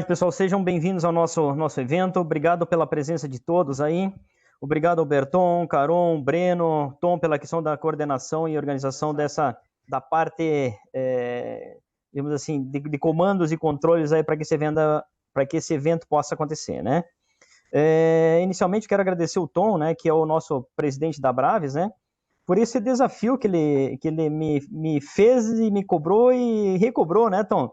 Pessoal, sejam bem-vindos ao nosso evento. Obrigado pela presença de todos aí. Obrigado ao Berton, Caron, Breno, Tom, pela questão da coordenação e organização da parte, digamos assim, de comandos e controles aí para que esse evento possa acontecer, né? Inicialmente, quero agradecer o Tom, né, que é o nosso presidente da Braves, né, por esse desafio que ele me fez e me cobrou e recobrou, né, Tom?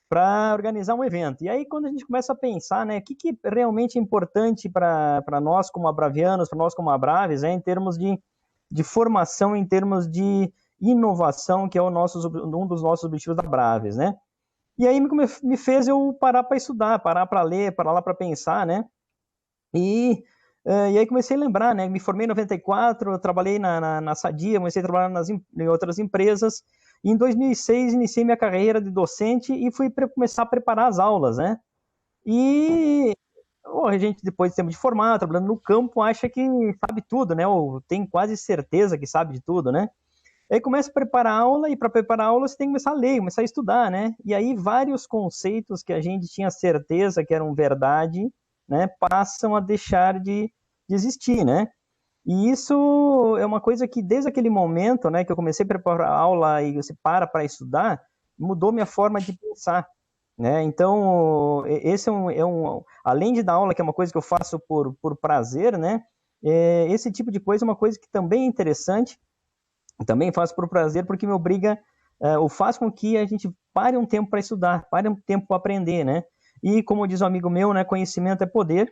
Para organizar um evento. E aí, quando a gente começa a pensar, né, o que realmente é importante para nós como abravianos, para nós como abraves, em termos de formação, em termos de inovação, que é um dos nossos objetivos da Braves, né? E aí me fez eu parar para estudar, parar para ler, parar lá para pensar, né? E aí comecei a lembrar, né? Me formei em 94, trabalhei na Sadia, comecei a trabalhar em outras empresas. E em 2006 iniciei minha carreira de docente e fui começar a preparar as aulas, né? E a gente, depois de tempo de formar, trabalhando no campo, acha que sabe tudo, né? Ou tem quase certeza que sabe de tudo, né? Aí começa a preparar a aula, e para preparar a aula você tem que começar a ler, começar a estudar, né? E aí vários conceitos que a gente tinha certeza que eram verdade, né, passam a deixar de existir, né? E isso é uma coisa que desde aquele momento, né, que eu comecei a preparar a aula e você para estudar, mudou minha forma de pensar, né? Então, esse além de dar aula, que é uma coisa que eu faço por prazer, né? Esse tipo de coisa é uma coisa que também é interessante, também faço por prazer, porque me obriga, ou faz com que a gente pare um tempo para estudar, pare um tempo para aprender, né? E como diz um amigo meu, né, conhecimento é poder,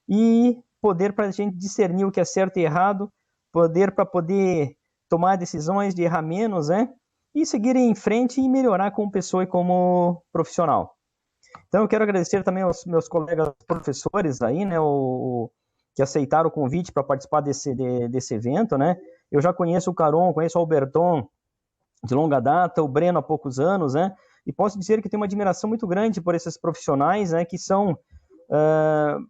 e poder para a gente discernir o que é certo e errado, poder para poder tomar decisões de errar menos, né? E seguir em frente e melhorar como pessoa e como profissional. Então eu quero agradecer também aos meus colegas professores aí, né, que aceitaram o convite para participar desse evento, né? Eu já conheço o Caron, conheço o Alberton de longa data, o Breno há poucos anos, né? E posso dizer que tenho uma admiração muito grande por esses profissionais, né, que são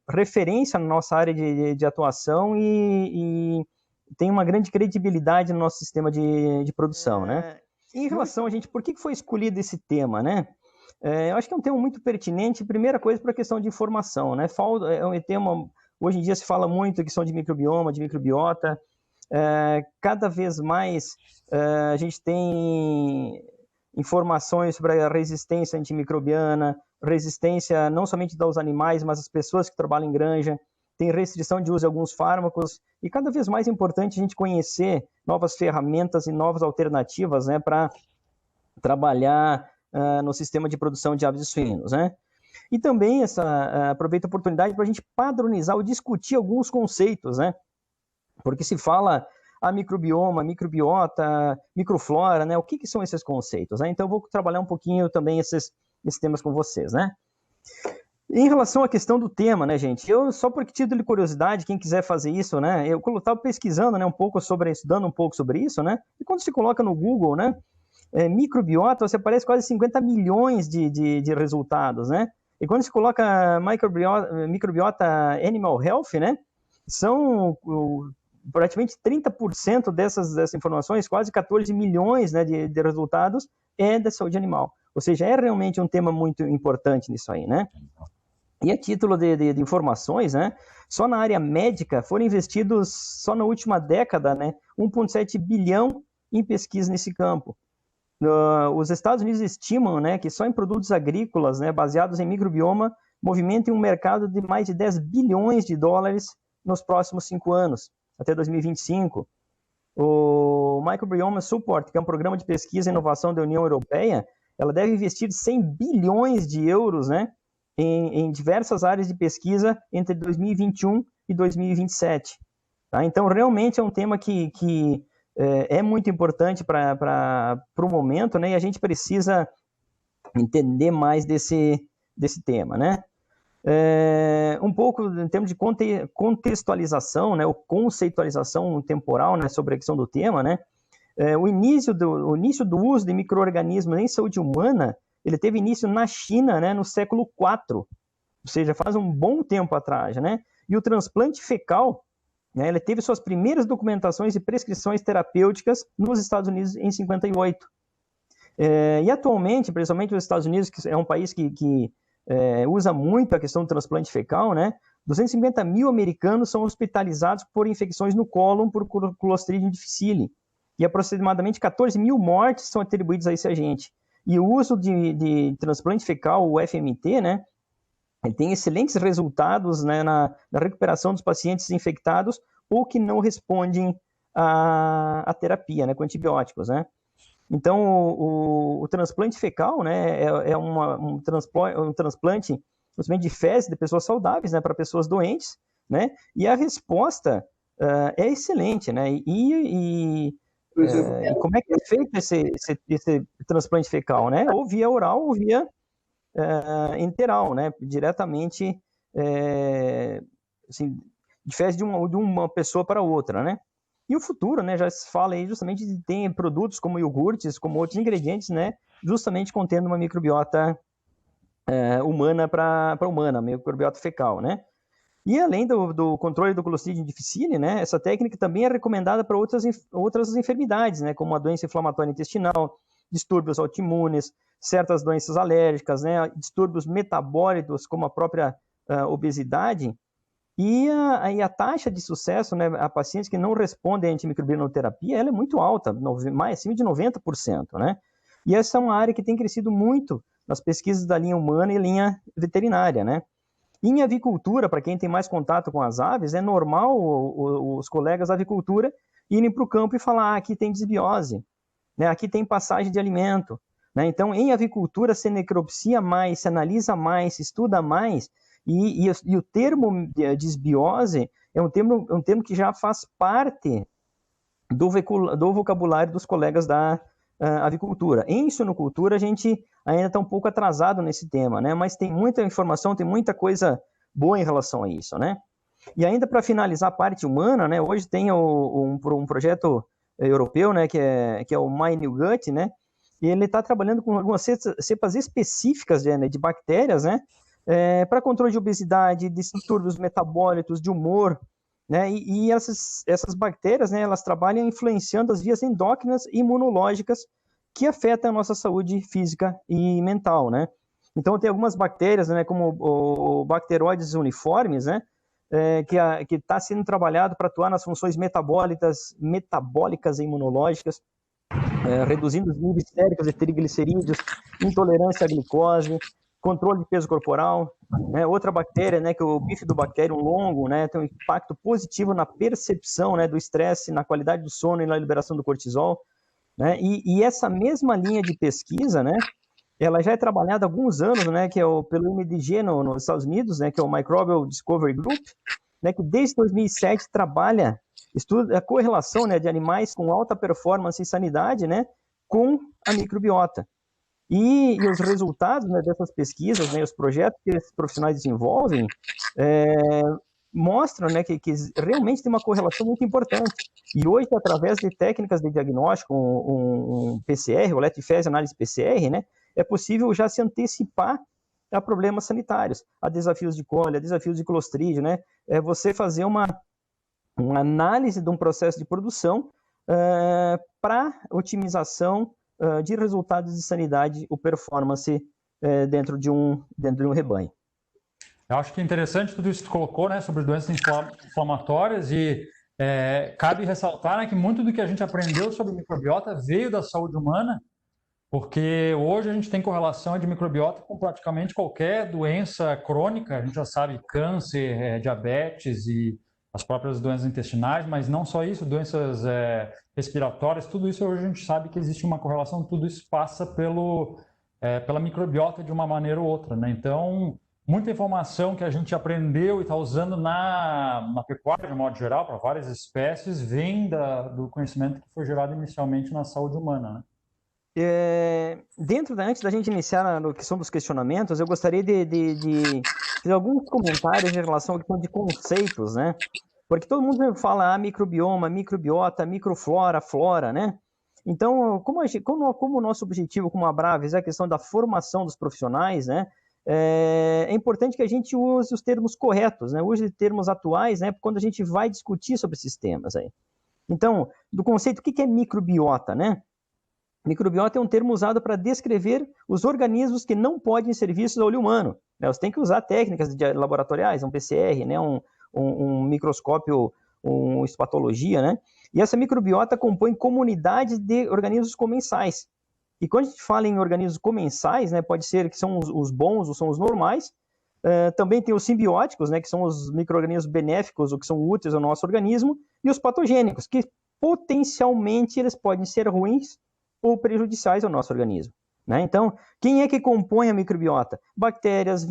referência na nossa área de atuação e tem uma grande credibilidade no nosso sistema de produção, né? Em relação a gente, por que foi escolhido esse tema, né? Eu acho que é um tema muito pertinente, primeira coisa, para a questão de informação, né? É um tema, hoje em dia se fala muito questão de microbioma, de microbiota, cada vez mais a gente tem informações sobre a resistência antimicrobiana, resistência não somente dos animais, mas das pessoas que trabalham em granja, tem restrição de uso de alguns fármacos, e cada vez mais é importante a gente conhecer novas ferramentas e novas alternativas, né, para trabalhar no sistema de produção de aves e suínos, né? E também aproveito a oportunidade para a gente padronizar ou discutir alguns conceitos, né? Porque se fala a microbioma, microbiota, microflora, né? O que são esses conceitos, né? Então eu vou trabalhar um pouquinho também esses temas com vocês, né? Em relação à questão do tema, né, gente? Eu, só por título de curiosidade, quem quiser fazer isso, né? Eu estava pesquisando, né, estudando um pouco sobre isso, né? E quando se coloca no Google, né? Microbiota, você aparece quase 50 milhões de resultados, né? E quando se coloca microbiota Animal Health, né? São praticamente 30% dessas informações, quase 14 milhões, né, de resultados, da saúde animal. Ou seja, é realmente um tema muito importante nisso aí, né? E a título de informações, né, só na área médica foram investidos, só na última década, né, 1,7 bilhão em pesquisa nesse campo. Os Estados Unidos estimam, né, que só em produtos agrícolas, né, baseados em microbioma, movimentem um mercado de mais de 10 bilhões de dólares nos próximos 5 anos, até 2025. O Microbiome Support, que é um programa de pesquisa e inovação da União Europeia, ela deve investir 100 bilhões de euros, né, em diversas áreas de pesquisa entre 2021 e 2027. Tá? Então, realmente é um tema que é muito importante para o momento, né, e a gente precisa entender mais desse tema, né? Um pouco em termos de contextualização, né, ou conceitualização temporal, né, sobre a questão do tema, né, o início do uso de micro-organismos em saúde humana, ele teve início na China, né, no século IV, ou seja, faz um bom tempo atrás, né, e o transplante fecal, né, ele teve suas primeiras documentações e prescrições terapêuticas nos Estados Unidos em 58. E atualmente, principalmente os Estados Unidos, que é um país que usa muito a questão do transplante fecal, né? 250 mil americanos são hospitalizados por infecções no cólon por Clostridium difficile. E aproximadamente 14 mil mortes são atribuídas a esse agente. E o uso de transplante fecal, o FMT, né? Ele tem excelentes resultados, né, na recuperação dos pacientes infectados ou que não respondem à terapia, né, com antibióticos, né? Então, o transplante fecal, né, é um transplante de fezes de pessoas saudáveis, né, para pessoas doentes, né? E a resposta é excelente, né? E como é que é feito esse transplante fecal, né? Ou via oral ou via enteral, né? Diretamente, assim, de fezes de uma pessoa para outra, né? E o futuro, né? Já se fala aí justamente de ter produtos como iogurtes, como outros ingredientes, né? Justamente contendo uma microbiota humana para humana, microbiota fecal, né? E além do controle do Clostridium difficile, né, essa técnica também é recomendada para outras enfermidades, né, como a doença inflamatória intestinal, distúrbios autoimunes, certas doenças alérgicas, né, distúrbios metabólicos, como a própria obesidade. E a taxa de sucesso, né, a pacientes que não respondem à antimicrobianoterapia, ela é muito alta, mais acima de 90%, né? E essa é uma área que tem crescido muito nas pesquisas da linha humana e linha veterinária, né? Em avicultura, para quem tem mais contato com as aves, é normal os colegas da avicultura irem para o campo e falar, aqui tem desbiose, né? Aqui tem passagem de alimento, né? Então, em avicultura, se necropsia mais, se analisa mais, se estuda mais, e o termo desbiose é um termo que já faz parte do vocabulário dos colegas da avicultura. Em suinocultura, a gente ainda está um pouco atrasado nesse tema, né? Mas tem muita informação, tem muita coisa boa em relação a isso, né? E ainda para finalizar a parte humana, né? Hoje tem um projeto europeu, né? Que é o My New Gut, né? E ele está trabalhando com algumas cepas específicas de bactérias, né? Para controle de obesidade, de distúrbios metabólicos, de humor, né? E essas bactérias, né, elas trabalham influenciando as vias endócrinas e imunológicas que afetam a nossa saúde física e mental, né? Então, tem algumas bactérias, né, como o Bacteroides uniformes, né, que está sendo trabalhado para atuar nas funções metabólicas e imunológicas, reduzindo os níveis séricos de triglicerídeos, intolerância à glicose, controle de peso corporal, né? Outra bactéria, né, que é o bifidobacterium longo, né, tem um impacto positivo na percepção, né, do estresse, na qualidade do sono e na liberação do cortisol, né? E essa mesma linha de pesquisa, né, ela já é trabalhada há alguns anos, né, que é pelo MDG nos Estados Unidos, né, que é o Microbial Discovery Group, né, que desde 2007 estuda a correlação, né, de animais com alta performance e sanidade, né, com a microbiota. E os resultados, né, dessas pesquisas, né, os projetos que esses profissionais desenvolvem, mostram, né, que realmente tem uma correlação muito importante. E hoje, através de técnicas de diagnóstico, um PCR, o leite-fezes análise PCR, né, é possível já se antecipar a problemas sanitários, a desafios de cólera, a desafios de clostridio, né? É você fazer uma análise de um processo de produção para otimização de resultados de sanidade ou performance dentro de um rebanho. Eu acho que é interessante tudo isso que tu colocou, né, sobre doenças inflamatórias e cabe ressaltar, né, que muito do que a gente aprendeu sobre microbiota veio da saúde humana, porque hoje a gente tem correlação de microbiota com praticamente qualquer doença crônica. A gente já sabe câncer, diabetes e as próprias doenças intestinais, mas não só isso, doenças respiratórias, tudo isso hoje a gente sabe que existe uma correlação, tudo isso passa pela microbiota de uma maneira ou outra, né? Então, muita informação que a gente aprendeu e está usando na pecuária, de modo geral, para várias espécies, vem do conhecimento que foi gerado inicialmente na saúde humana, né? Antes da gente iniciar na questão dos questionamentos, eu gostaria de fazer alguns comentários em relação à questão de conceitos, né? Porque todo mundo fala microbioma, microbiota, microflora, flora, né? Então, como o nosso objetivo como a Abraves é a questão da formação dos profissionais, né? É importante que a gente use os termos corretos, né? Use termos atuais, né? Quando a gente vai discutir sobre esses temas aí. Então, do conceito, o que é microbiota, né? Microbiota é um termo usado para descrever os organismos que não podem ser vistos a olho humano. Você tem que usar técnicas laboratoriais, um PCR, né? Um microscópio, uma histopatologia, né? E essa microbiota compõe comunidades de organismos comensais. E quando a gente fala em organismos comensais, né, pode ser que são os bons ou são os normais, também tem os simbióticos, né, que são os micro-organismos benéficos ou que são úteis ao nosso organismo, e os patogênicos, que potencialmente eles podem ser ruins ou prejudiciais ao nosso organismo. Né? Então, quem é que compõe a microbiota? Bactérias,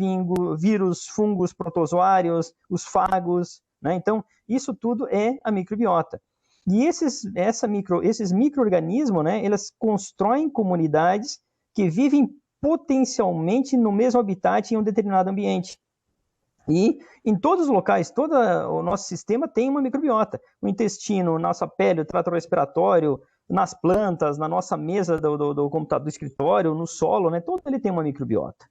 vírus, fungos, protozoários, os fagos. Né? Então, isso tudo é a microbiota. E esses micro-organismos, né, eles constroem comunidades que vivem potencialmente no mesmo habitat em um determinado ambiente. E em todos os locais, todo o nosso sistema tem uma microbiota. O intestino, nossa pele, o trato respiratório, nas plantas, na nossa mesa do computador, do escritório, no solo, né? Todo ele tem uma microbiota,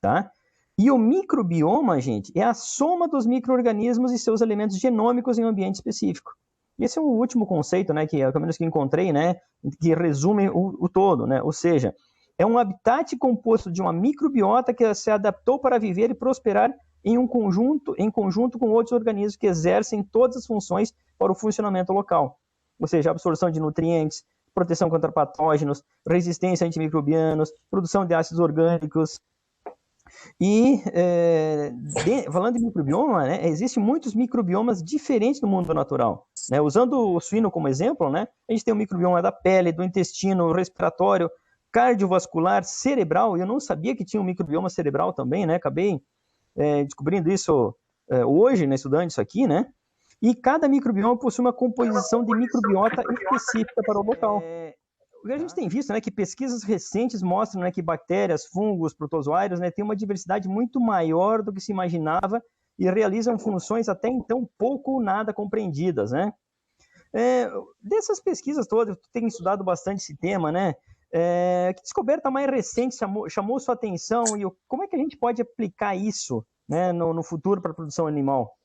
tá? E o microbioma, gente, é a soma dos micro-organismos e seus elementos genômicos em um ambiente específico. Esse é o último conceito, né, que pelo menos que encontrei, né, que resume o todo, né? Ou seja, é um habitat composto de uma microbiota que se adaptou para viver e prosperar em conjunto com outros organismos que exercem todas as funções para o funcionamento local. Ou seja, absorção de nutrientes, proteção contra patógenos, resistência a antimicrobianos, produção de ácidos orgânicos. E, falando de microbioma, né, existem muitos microbiomas diferentes no mundo natural. Né? Usando o suíno como exemplo, né, a gente tem o microbioma da pele, do intestino, respiratório, cardiovascular, cerebral. Eu não sabia que tinha um microbioma cerebral também, né? Acabei descobrindo isso hoje, né, estudando isso aqui, né? E cada microbioma possui uma composição de microbiota específica para o local. O que a gente tem visto, né, que pesquisas recentes mostram, né, que bactérias, fungos, protozoários, né, têm uma diversidade muito maior do que se imaginava e realizam funções até então pouco ou nada compreendidas, né? Dessas pesquisas todas, tu tem estudado bastante esse tema, né? Que descoberta mais recente chamou sua atenção e como é que a gente pode aplicar isso, né, no futuro para a produção animal?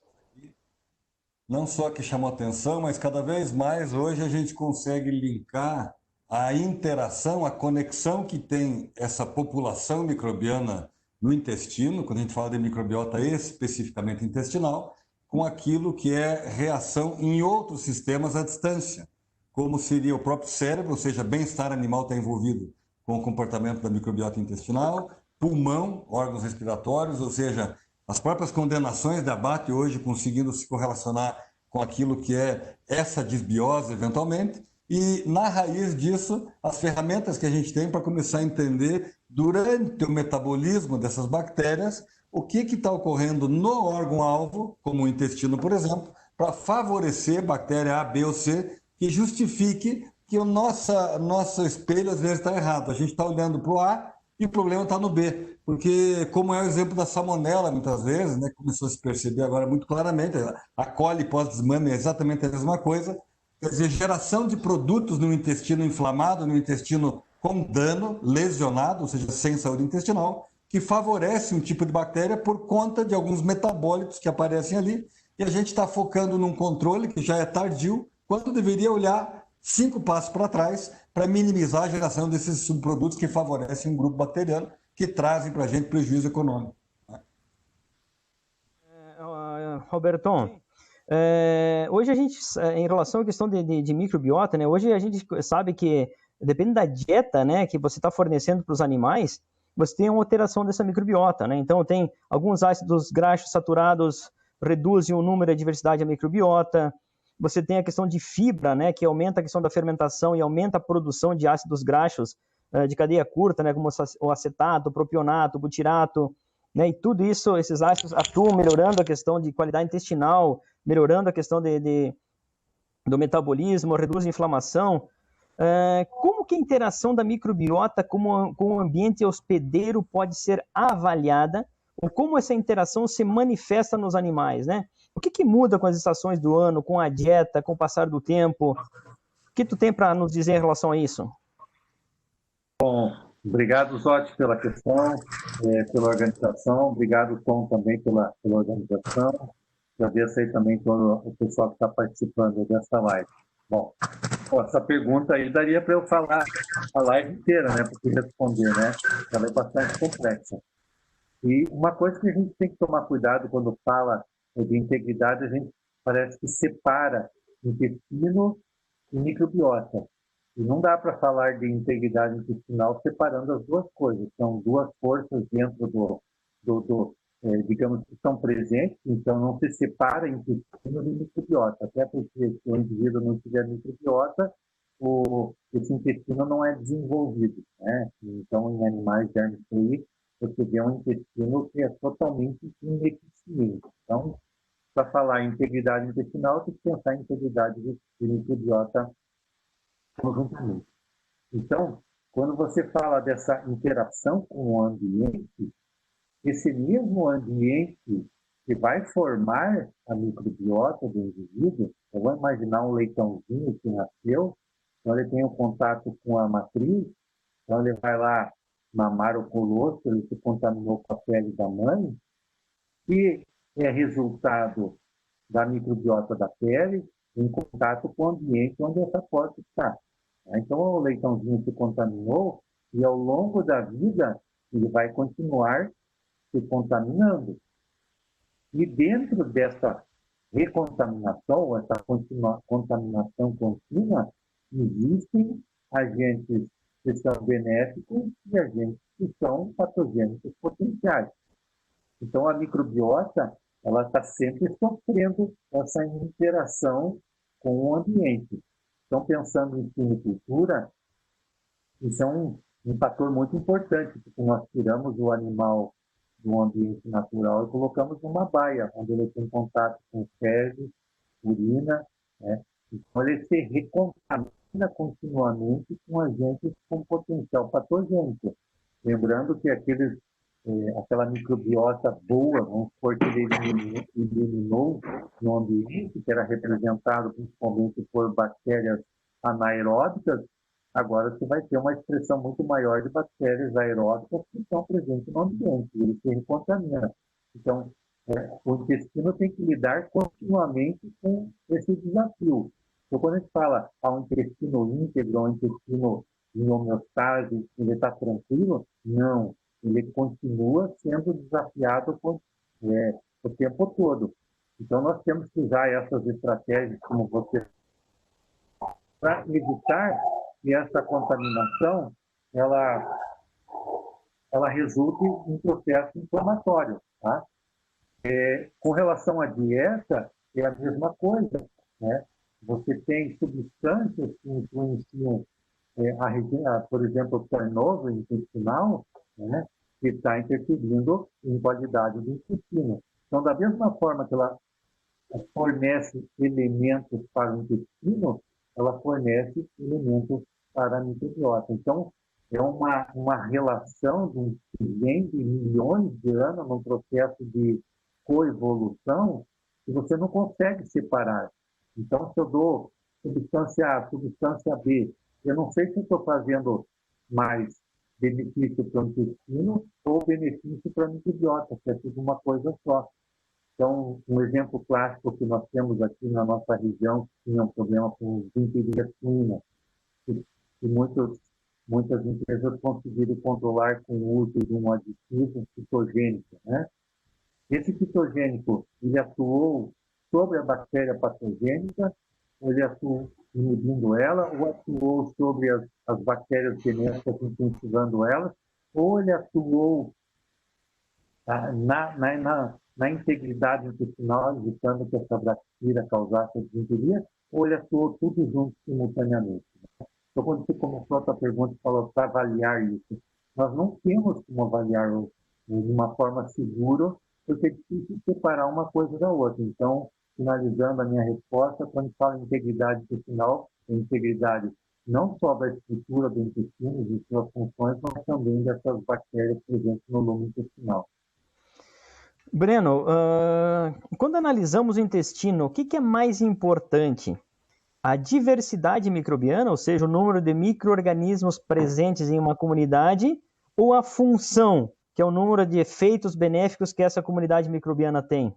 Não só que chamou atenção, mas cada vez mais hoje a gente consegue linkar a interação, a conexão que tem essa população microbiana no intestino, quando a gente fala de microbiota especificamente intestinal, com aquilo que é reação em outros sistemas à distância, como seria o próprio cérebro, ou seja, bem-estar animal está envolvido com o comportamento da microbiota intestinal, pulmão, órgãos respiratórios, ou seja, as próprias condenações de abate hoje conseguindo se correlacionar com aquilo que é essa disbiose eventualmente, e na raiz disso, as ferramentas que a gente tem para começar a entender durante o metabolismo dessas bactérias, o que está ocorrendo no órgão-alvo, como o intestino, por exemplo, para favorecer bactéria A, B ou C, que justifique que o nosso espelho às vezes está errado. A gente está olhando para o A e o problema está no B. Porque, como é o exemplo da salmonela, muitas vezes, né, começou a se perceber agora muito claramente, a coli pós-desmame é exatamente a mesma coisa. Quer dizer, geração de produtos no intestino inflamado, no intestino com dano, lesionado, ou seja, sem saúde intestinal, que favorece um tipo de bactéria por conta de alguns metabólitos que aparecem ali. E a gente está focando num controle que já é tardio, quando deveria olhar 5 passos para trás para minimizar a geração desses subprodutos que favorecem um grupo bacteriano que trazem para a gente prejuízo econômico. Roberton, hoje a gente, em relação à questão de microbiota, né, hoje a gente sabe que, depende da dieta, né, que você está fornecendo para os animais, você tem uma alteração dessa microbiota, né? Então, tem alguns ácidos graxos saturados reduzem o número e a diversidade da microbiota. Você tem a questão de fibra, né, que aumenta a questão da fermentação e aumenta a produção de ácidos graxos de cadeia curta, né, como o acetato, o propionato, o butirato, né, e tudo isso, esses ácidos atuam melhorando a questão de qualidade intestinal, melhorando a questão do metabolismo, reduz a inflamação. Como que a interação da microbiota com o ambiente hospedeiro pode ser avaliada, ou como essa interação se manifesta nos animais, né? O que muda com as estações do ano, com a dieta, com o passar do tempo? O que tu tem para nos dizer em relação a isso? Bom, obrigado, Zotti, pela questão, pela organização. Obrigado, Tom, também pela organização. Agradeço aí também todo o pessoal que está participando dessa live. Bom, essa pergunta aí daria para eu falar a live inteira, né? Porque responder, né? Ela é bastante complexa. E uma coisa que a gente tem que tomar cuidado quando fala de integridade, a gente parece que separa intestino e microbiota. E não dá para falar de integridade intestinal separando as duas coisas. São duas forças dentro digamos, que estão presentes, então não se separa intestino e microbiota. Até porque se o indivíduo não tiver microbiota, esse intestino não é desenvolvido, né? Então, em animais germes free, você vê um intestino que é totalmente ineficiente. Então, para falar em integridade intestinal, tem que pensar em integridade de microbiota conjuntamente. Então, quando você fala dessa interação com o ambiente, esse mesmo ambiente que vai formar a microbiota do indivíduo, eu vou imaginar um leitãozinho que nasceu, então ele tem um contato com a matriz, então ele vai lá mamar o colostro, ele se contaminou com a pele da mãe, e é resultado da microbiota da pele em contato com o ambiente onde essa porta está. Então o leitãozinho se contaminou e ao longo da vida ele vai continuar se contaminando. E dentro dessa recontaminação, essa contaminação contínua, existem agentes que são benéficos e agentes que são patogênicos potenciais. Então, a microbiota ela está sempre sofrendo essa interação com o ambiente. Então, pensando em sinicultura, isso é um fator muito importante, porque nós tiramos o animal do ambiente natural e colocamos numa baia, onde ele tem contato com fezes, urina, né? Então ele se recontamina continuamente com agentes com potencial patogênico. Lembrando que aquela microbiota boa, vamos supor que ele eliminou no ambiente, que era representado principalmente por bactérias anaeróbicas, agora você vai ter uma expressão muito maior de bactérias aeróbicas que estão presentes no ambiente, ele se recontamina. Então, o intestino tem que lidar continuamente com esse desafio. Então, quando a gente fala um intestino íntegro, um intestino em homeostase, ele está tranquilo? Não. Ele continua sendo desafiado o tempo todo. Então, nós temos que usar essas estratégias, como você, para evitar que essa contaminação ela resulte em processo inflamatório. Tá? Com relação à dieta, é a mesma coisa. Né? Você tem substâncias que influenciam por exemplo, o turnover intestinal, né, que está interferindo em qualidade do intestino. Então, da mesma forma que ela fornece elementos para o intestino, ela fornece elementos para a microbiota. Então, é uma relação de vem de milhões de anos num processo de coevolução que você não consegue separar. Então, se eu dou substância A, substância B, eu não sei se eu estou fazendo mais benefício para o intestino ou benefício para a microbiota, que é tudo uma coisa só. Então, um exemplo clássico que nós temos aqui na nossa região, que tinha um problema com desinteria suína, que muitas empresas conseguiram controlar com o uso de um aditivo fitogênico, né? Esse fitogênico, ele atuou sobre a bactéria patogênica, ele atuou inibindo ela, ou atuou sobre as bactérias benéficas, incentivando elas, ou ele atuou na integridade intestinal, evitando que essa bactéria causasse a desinteria, ou ele atuou tudo junto simultaneamente. Então, quando você começou a sua pergunta, falou para avaliar isso. Nós não temos como avaliar de uma forma segura, porque é difícil separar uma coisa da outra. Então, finalizando a minha resposta, quando a gente fala em integridade intestinal, é integridade não só da estrutura do intestino, de suas funções, mas também dessas bactérias presentes no lume intestinal. Breno, quando analisamos o intestino, o que é mais importante? A diversidade microbiana, ou seja, o número de micro-organismos presentes em uma comunidade, ou a função, que é o número de efeitos benéficos que essa comunidade microbiana tem?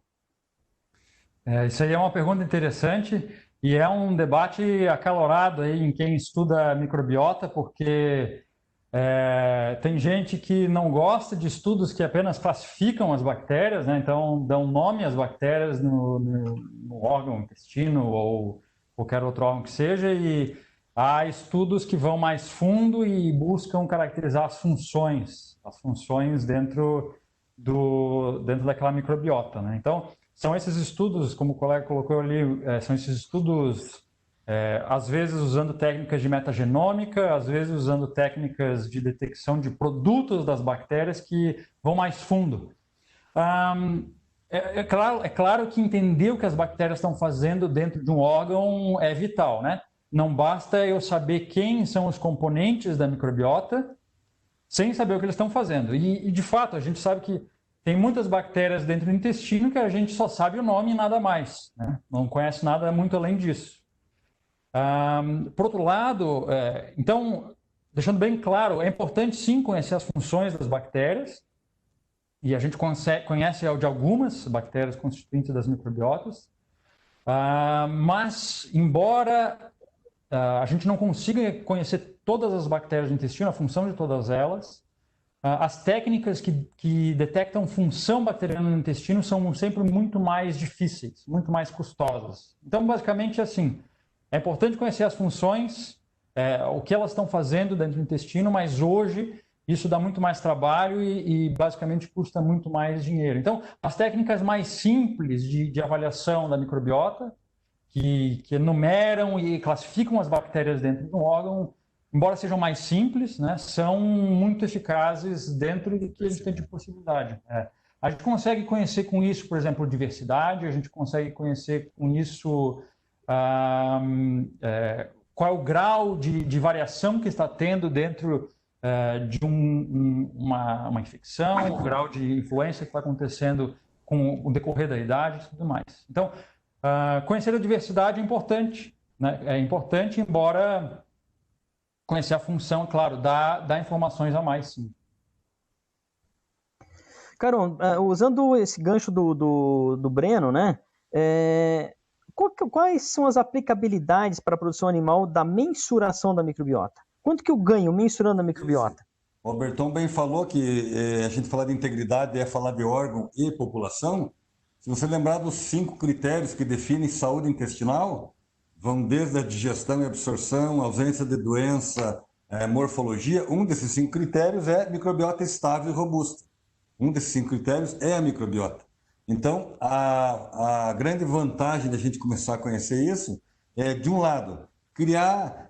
Isso aí é uma pergunta interessante e é um debate acalorado aí em quem estuda microbiota, porque Tem gente que não gosta de estudos que apenas classificam as bactérias, né? Então dão nome às bactérias no órgão, intestino ou qualquer outro órgão que seja, e há estudos que vão mais fundo e buscam caracterizar as funções dentro daquela microbiota, né? Então, são esses estudos, como o colega colocou ali, são esses estudos, às vezes usando técnicas de metagenômica, às vezes usando técnicas de detecção de produtos das bactérias que vão mais fundo. É claro que entender o que as bactérias estão fazendo dentro de um órgão é vital, né? Não basta eu saber quem são os componentes da microbiota sem saber o que eles estão fazendo. E de fato, a gente sabe que tem muitas bactérias dentro do intestino que a gente só sabe o nome e nada mais, né? Não conhece nada muito além disso. Por outro lado, então, deixando bem claro, é importante sim conhecer as funções das bactérias, e a gente conhece de algumas bactérias constituintes das microbiotas, mas, embora a gente não consiga conhecer todas as bactérias do intestino, a função de todas elas, as técnicas que detectam função bacteriana no intestino são sempre muito mais difíceis, muito mais custosas. Então, basicamente, assim, é importante conhecer as funções, o que elas estão fazendo dentro do intestino, mas hoje isso dá muito mais trabalho e basicamente custa muito mais dinheiro. Então, as técnicas mais simples de avaliação da microbiota, que enumeram e classificam as bactérias dentro de um órgão, embora sejam mais simples, né, são muito eficazes dentro do que a gente tem de possibilidade. A gente consegue conhecer com isso, por exemplo, diversidade, a gente consegue conhecer com isso qual é o grau de variação que está tendo dentro de uma infecção, o grau de influência que vai acontecendo com o decorrer da idade e tudo mais. Então, conhecer a diversidade é importante, né? É importante, embora conhecer a função, claro, dá informações a mais, sim. Caron, usando esse gancho do Breno, né? Quais são as aplicabilidades para a produção animal da mensuração da microbiota? Quanto que eu ganho mensurando a microbiota? O Alberton bem falou que a gente falar de integridade é falar de órgão e população. Se você lembrar dos 5 critérios que definem saúde intestinal, vão desde a digestão e absorção, ausência de doença, morfologia. Um desses 5 critérios é microbiota estável e robusta. Um desses 5 critérios é a microbiota. Então, a grande vantagem da gente começar a conhecer isso é, de um lado, criar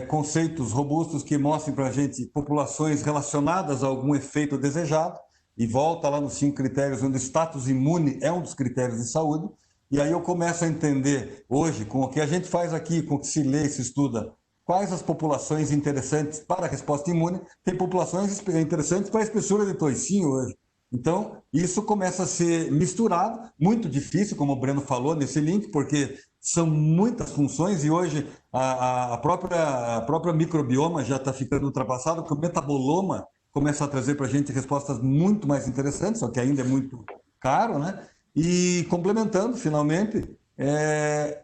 conceitos robustos que mostrem para a gente populações relacionadas a algum efeito desejado, e volta lá nos 5 critérios, onde o status imune é um dos critérios de saúde, e aí eu começo a entender hoje, com o que a gente faz aqui, com o que se lê e se estuda, quais as populações interessantes para a resposta imune. Tem populações interessantes para a espessura de toicinho hoje. Então, isso começa a ser misturado, muito difícil, como o Breno falou nesse link, porque são muitas funções e hoje a própria microbioma já está ficando ultrapassada, porque o metaboloma começa a trazer para a gente respostas muito mais interessantes, só que ainda é muito caro, né? E complementando, finalmente,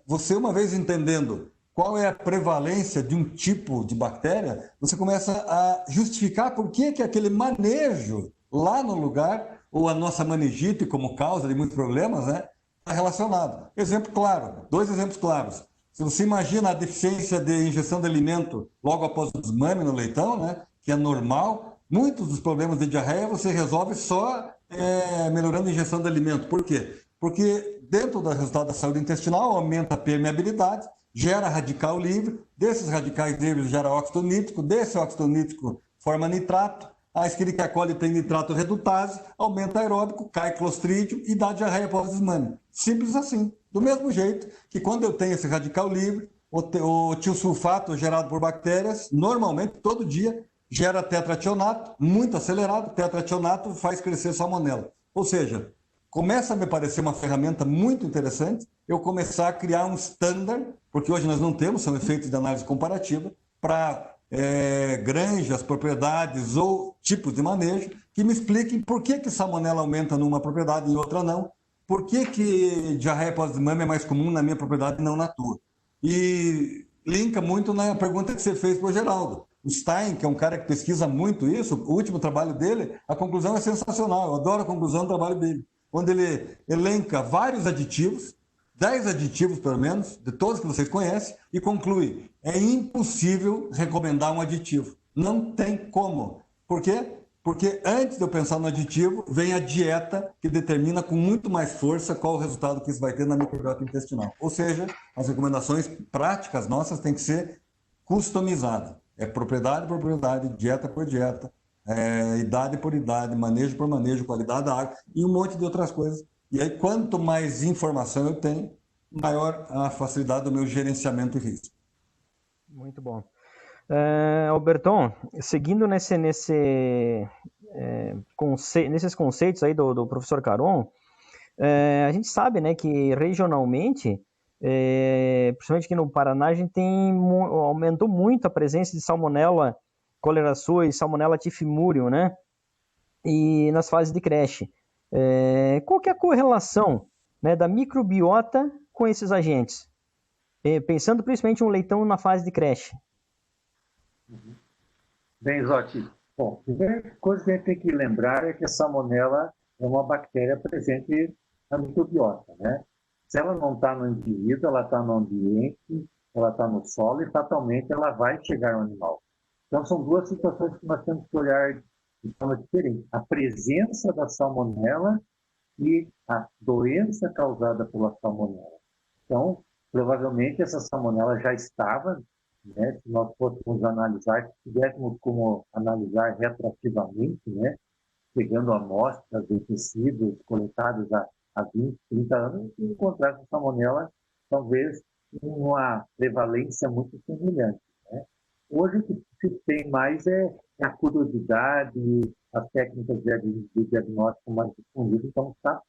você uma vez entendendo qual é a prevalência de um tipo de bactéria, você começa a justificar por que aquele manejo lá no lugar, ou a nossa meningite como causa de muitos problemas, né, está relacionado. Exemplo claro, 2 exemplos claros. Se você imagina a deficiência de ingestão de alimento logo após o desmame no leitão, né, que é normal, muitos dos problemas de diarreia você resolve só melhorando a ingestão de alimento. Por quê? Porque dentro do resultado da saúde intestinal aumenta a permeabilidade, gera radical livre, desses radicais livres gera óxido nítrico, desse óxido nítrico forma nitrato, a Escherichia coli tem nitrato redutase, aumenta aeróbico, cai clostrídio e dá diarreia pós-desmame. Simples assim. Do mesmo jeito que quando eu tenho esse radical livre, o tiosulfato gerado por bactérias, normalmente, todo dia, gera tetrationato, muito acelerado, tetrationato faz crescer salmonela. Ou seja, começa a me parecer uma ferramenta muito interessante eu começar a criar um standard, porque hoje nós não temos, são efeitos de análise comparativa, para granjas, propriedades ou tipos de manejo que me expliquem por que salmonela aumenta numa propriedade e em outra não, por que diarreia pós-desmame é mais comum na minha propriedade e não na tua. E linka muito na pergunta que você fez para o Geraldo. O Stein, que é um cara que pesquisa muito isso, o último trabalho dele, a conclusão é sensacional. Eu adoro a conclusão do trabalho dele, onde ele elenca vários aditivos, 10 aditivos pelo menos, de todos que vocês conhecem, e conclui: é impossível recomendar um aditivo. Não tem como. Por quê? Porque antes de eu pensar no aditivo, vem a dieta que determina com muito mais força qual o resultado que isso vai ter na microbiota intestinal. Ou seja, as recomendações práticas nossas têm que ser customizadas. É propriedade por propriedade, dieta por dieta, idade por idade, manejo por manejo, qualidade da água e um monte de outras coisas. E aí, quanto mais informação eu tenho, maior a facilidade do meu gerenciamento de risco. Muito bom. Alberton, seguindo nesses conceitos aí do professor Caron, a gente sabe, né, que regionalmente, principalmente aqui no Paraná, a gente aumentou muito a presença de Salmonella cholerae e Salmonella typhimurium, né, e nas fases de creche. Qual que é a correlação, né, da microbiota com esses agentes? Pensando principalmente um leitão na fase de creche. Bem, Zotti, bom, a primeira coisa que a gente tem que lembrar é que a salmonela é uma bactéria presente na microbiota, né? Se ela não está no indivíduo, ela está no ambiente, ela está no solo e fatalmente ela vai chegar no animal. Então são duas situações que nós temos que olhar de forma diferente. A presença da salmonela e a doença causada pela salmonela. Então, provavelmente essa salmonela já estava, né, se nós fôssemos analisar, se tivéssemos como analisar retroativamente, né, pegando amostras de tecidos coletados há 20, 30 anos, e encontrar essa salmonela talvez uma prevalência muito semelhante. Né? Hoje o que se tem mais é a curiosidade, as técnicas de diagnóstico mais difundidas, então está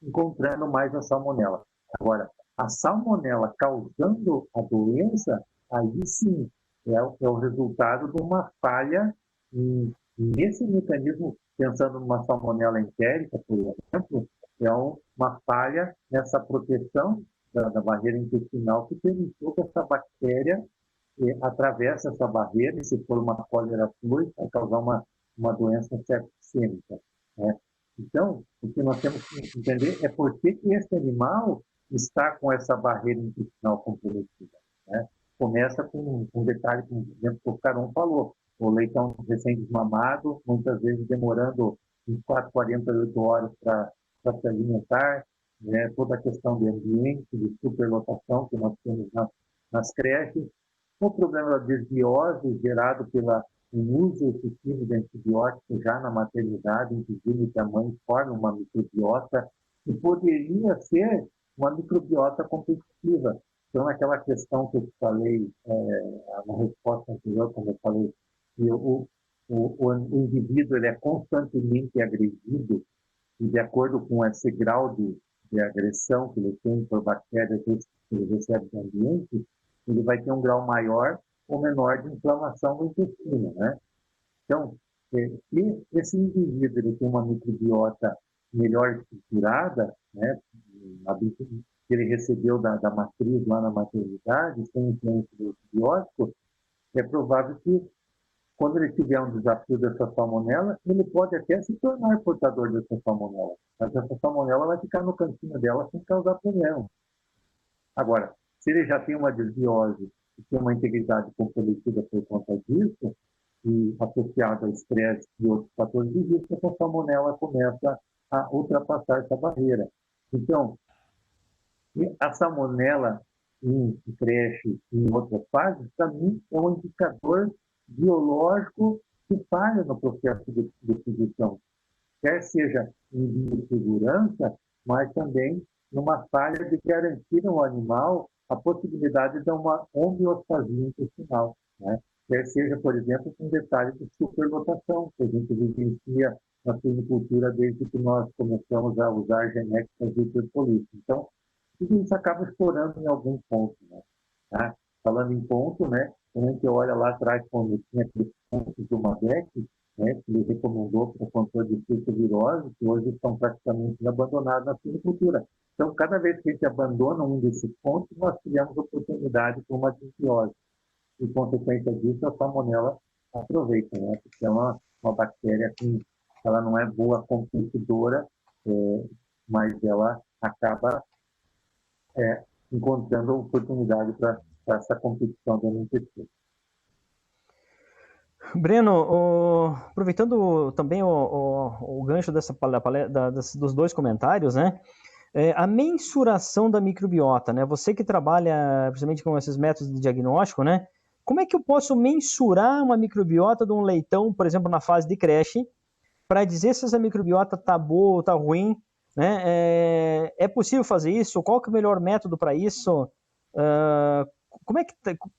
encontrando mais a salmonela. Agora, a salmonela causando a doença, aí sim, é o resultado de uma falha nesse mecanismo, pensando numa salmonela entérica, por exemplo, é uma falha nessa proteção da barreira intestinal que permitiu que essa bactéria atravesse essa barreira, e se for uma cólera fluida, vai causar uma doença septicêmica. Né? Então, o que nós temos que entender é por que esse animal está com essa barreira intestinal comprometida. Né? Começa com um detalhe, por exemplo, que o Caron falou, o leitão recém-desmamado, muitas vezes demorando 24, 48 horas para se alimentar, né? Toda a questão de ambiente, de superlotação que nós temos nas creches, o problema da desbiose gerado pelo uso excessivo de antibióticos já na maternidade, impedindo que a mãe forme uma microbiota que poderia ser uma microbiota competitiva. Então, aquela questão que eu te falei, na resposta anterior, como eu falei, que o indivíduo ele é constantemente agredido e, de acordo com esse grau de agressão que ele tem por bactérias que ele recebe do ambiente, ele vai ter um grau maior ou menor de inflamação do intestino, né? Então, se esse indivíduo ele tem uma microbiota melhor estruturada, né, que ele recebeu da matriz lá na maternidade, sem influência do antibiótico, é provável que, quando ele tiver um desafio dessa salmonela, ele pode até se tornar portador dessa salmonela. Mas essa salmonela vai ficar no cantinho dela sem causar problema. Agora, se ele já tem uma desbiose e tem uma integridade comprometida por conta disso, e associado ao estresse e outros fatores de risco, essa salmonela começa a ultrapassar essa barreira. Então, a salmonela em creche e em outras fases, para mim, é um indicador biológico que falha no processo de distribuição, quer seja em biossegurança, mas também numa falha de garantir ao animal a possibilidade de uma homeostasia intestinal, né? Quer seja, por exemplo, com detalhe de superlotação, que a gente vivencia na suinicultura desde que nós começamos a usar genéticas de hiperpolícia. Então, isso acaba explorando em algum ponto. Né? Tá? Falando em ponto, né, quando a gente olha lá atrás, quando tinha aqueles pontos do MADEC, né, que ele recomendou para o controle de circovirose, que hoje estão praticamente abandonados na suinicultura. Então, cada vez que a gente abandona um desses pontos, nós criamos oportunidade para uma desbiose. E, consequência disso, a salmonela aproveitam, né? Porque é uma bactéria que ela não é boa competidora, mas ela acaba encontrando oportunidade para essa competição dentro do intestino. Breno, aproveitando também o gancho dos dois comentários, né? A mensuração da microbiota, né? Você que trabalha principalmente com esses métodos de diagnóstico, né? Como é que eu posso mensurar uma microbiota de um leitão, por exemplo, na fase de creche, para dizer se essa microbiota está boa ou está ruim, né? É possível fazer isso? Qual que é o melhor método para isso? Como é que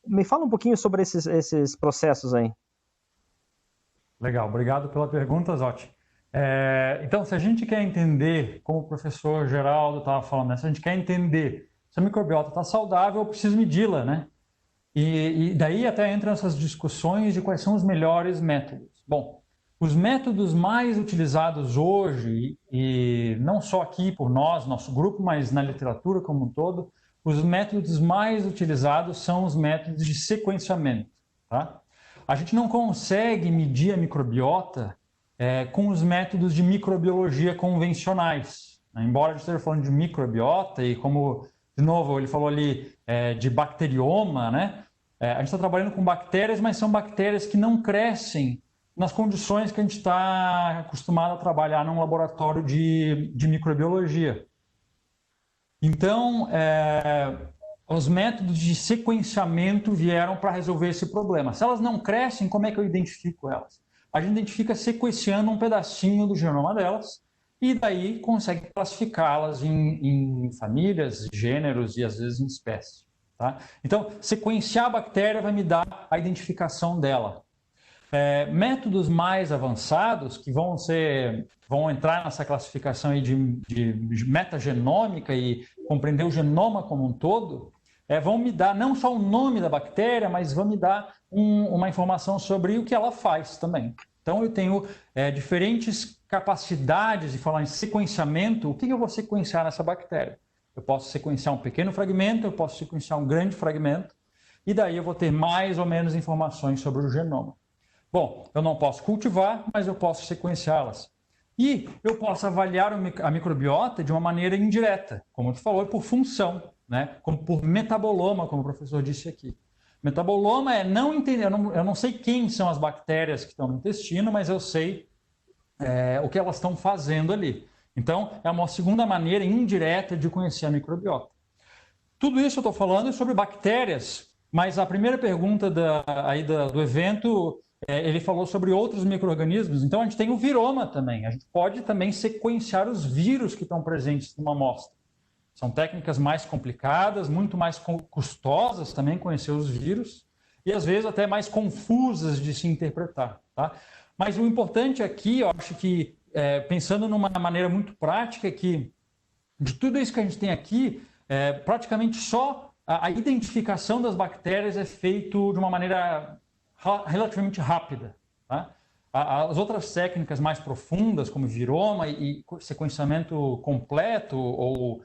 me fala um pouquinho sobre esses processos aí. Legal, obrigado pela pergunta, Zotti. Então, se a gente quer entender, como o professor Geraldo estava falando, né? Se a gente quer entender se a microbiota está saudável, eu preciso medi-la, né? E daí até entram essas discussões de quais são os melhores métodos. Bom, os métodos mais utilizados hoje, e não só aqui por nós, nosso grupo, mas na literatura como um todo, os métodos mais utilizados são os métodos de sequenciamento, tá? A gente não consegue medir a microbiota com os métodos de microbiologia convencionais, né? Embora a gente esteja falando de microbiota e como, de novo, ele falou ali de bacterioma, né? A gente está trabalhando com bactérias, mas são bactérias que não crescem nas condições que a gente está acostumado a trabalhar num laboratório de microbiologia. Então, os métodos de sequenciamento vieram para resolver esse problema. Se elas não crescem, como é que eu identifico elas? A gente identifica sequenciando um pedacinho do genoma delas e daí consegue classificá-las em famílias, gêneros e às vezes em espécies. Tá? Então, sequenciar a bactéria vai me dar a identificação dela. Métodos mais avançados que vão entrar nessa classificação aí de metagenômica e compreender o genoma como um todo, vão me dar não só o nome da bactéria, mas vão me dar uma informação sobre o que ela faz também. Então, eu tenho diferentes capacidades de falar em sequenciamento. O que eu vou sequenciar nessa bactéria? Eu posso sequenciar um pequeno fragmento, eu posso sequenciar um grande fragmento, e daí eu vou ter mais ou menos informações sobre o genoma. Bom, eu não posso cultivar, mas eu posso sequenciá-las. E eu posso avaliar a microbiota de uma maneira indireta, como tu falou, por função, né? Como por metaboloma, como o professor disse aqui. Metaboloma é não entender, eu não sei quem são as bactérias que estão no intestino, mas eu sei o que elas estão fazendo ali. Então, é uma segunda maneira indireta de conhecer a microbiota. Tudo isso eu estou falando sobre bactérias, mas a primeira pergunta do evento, ele falou sobre outros micro-organismos. Então, a gente tem o viroma também. A gente pode também sequenciar os vírus que estão presentes numa amostra. São técnicas mais complicadas, muito mais custosas também conhecer os vírus e às vezes até mais confusas de se interpretar, tá? Mas o importante aqui, eu acho que, pensando numa maneira muito prática, é que de tudo isso que a gente tem aqui, praticamente só a identificação das bactérias é feito de uma maneira relativamente rápida, tá? As outras técnicas mais profundas, como viroma e sequenciamento completo ou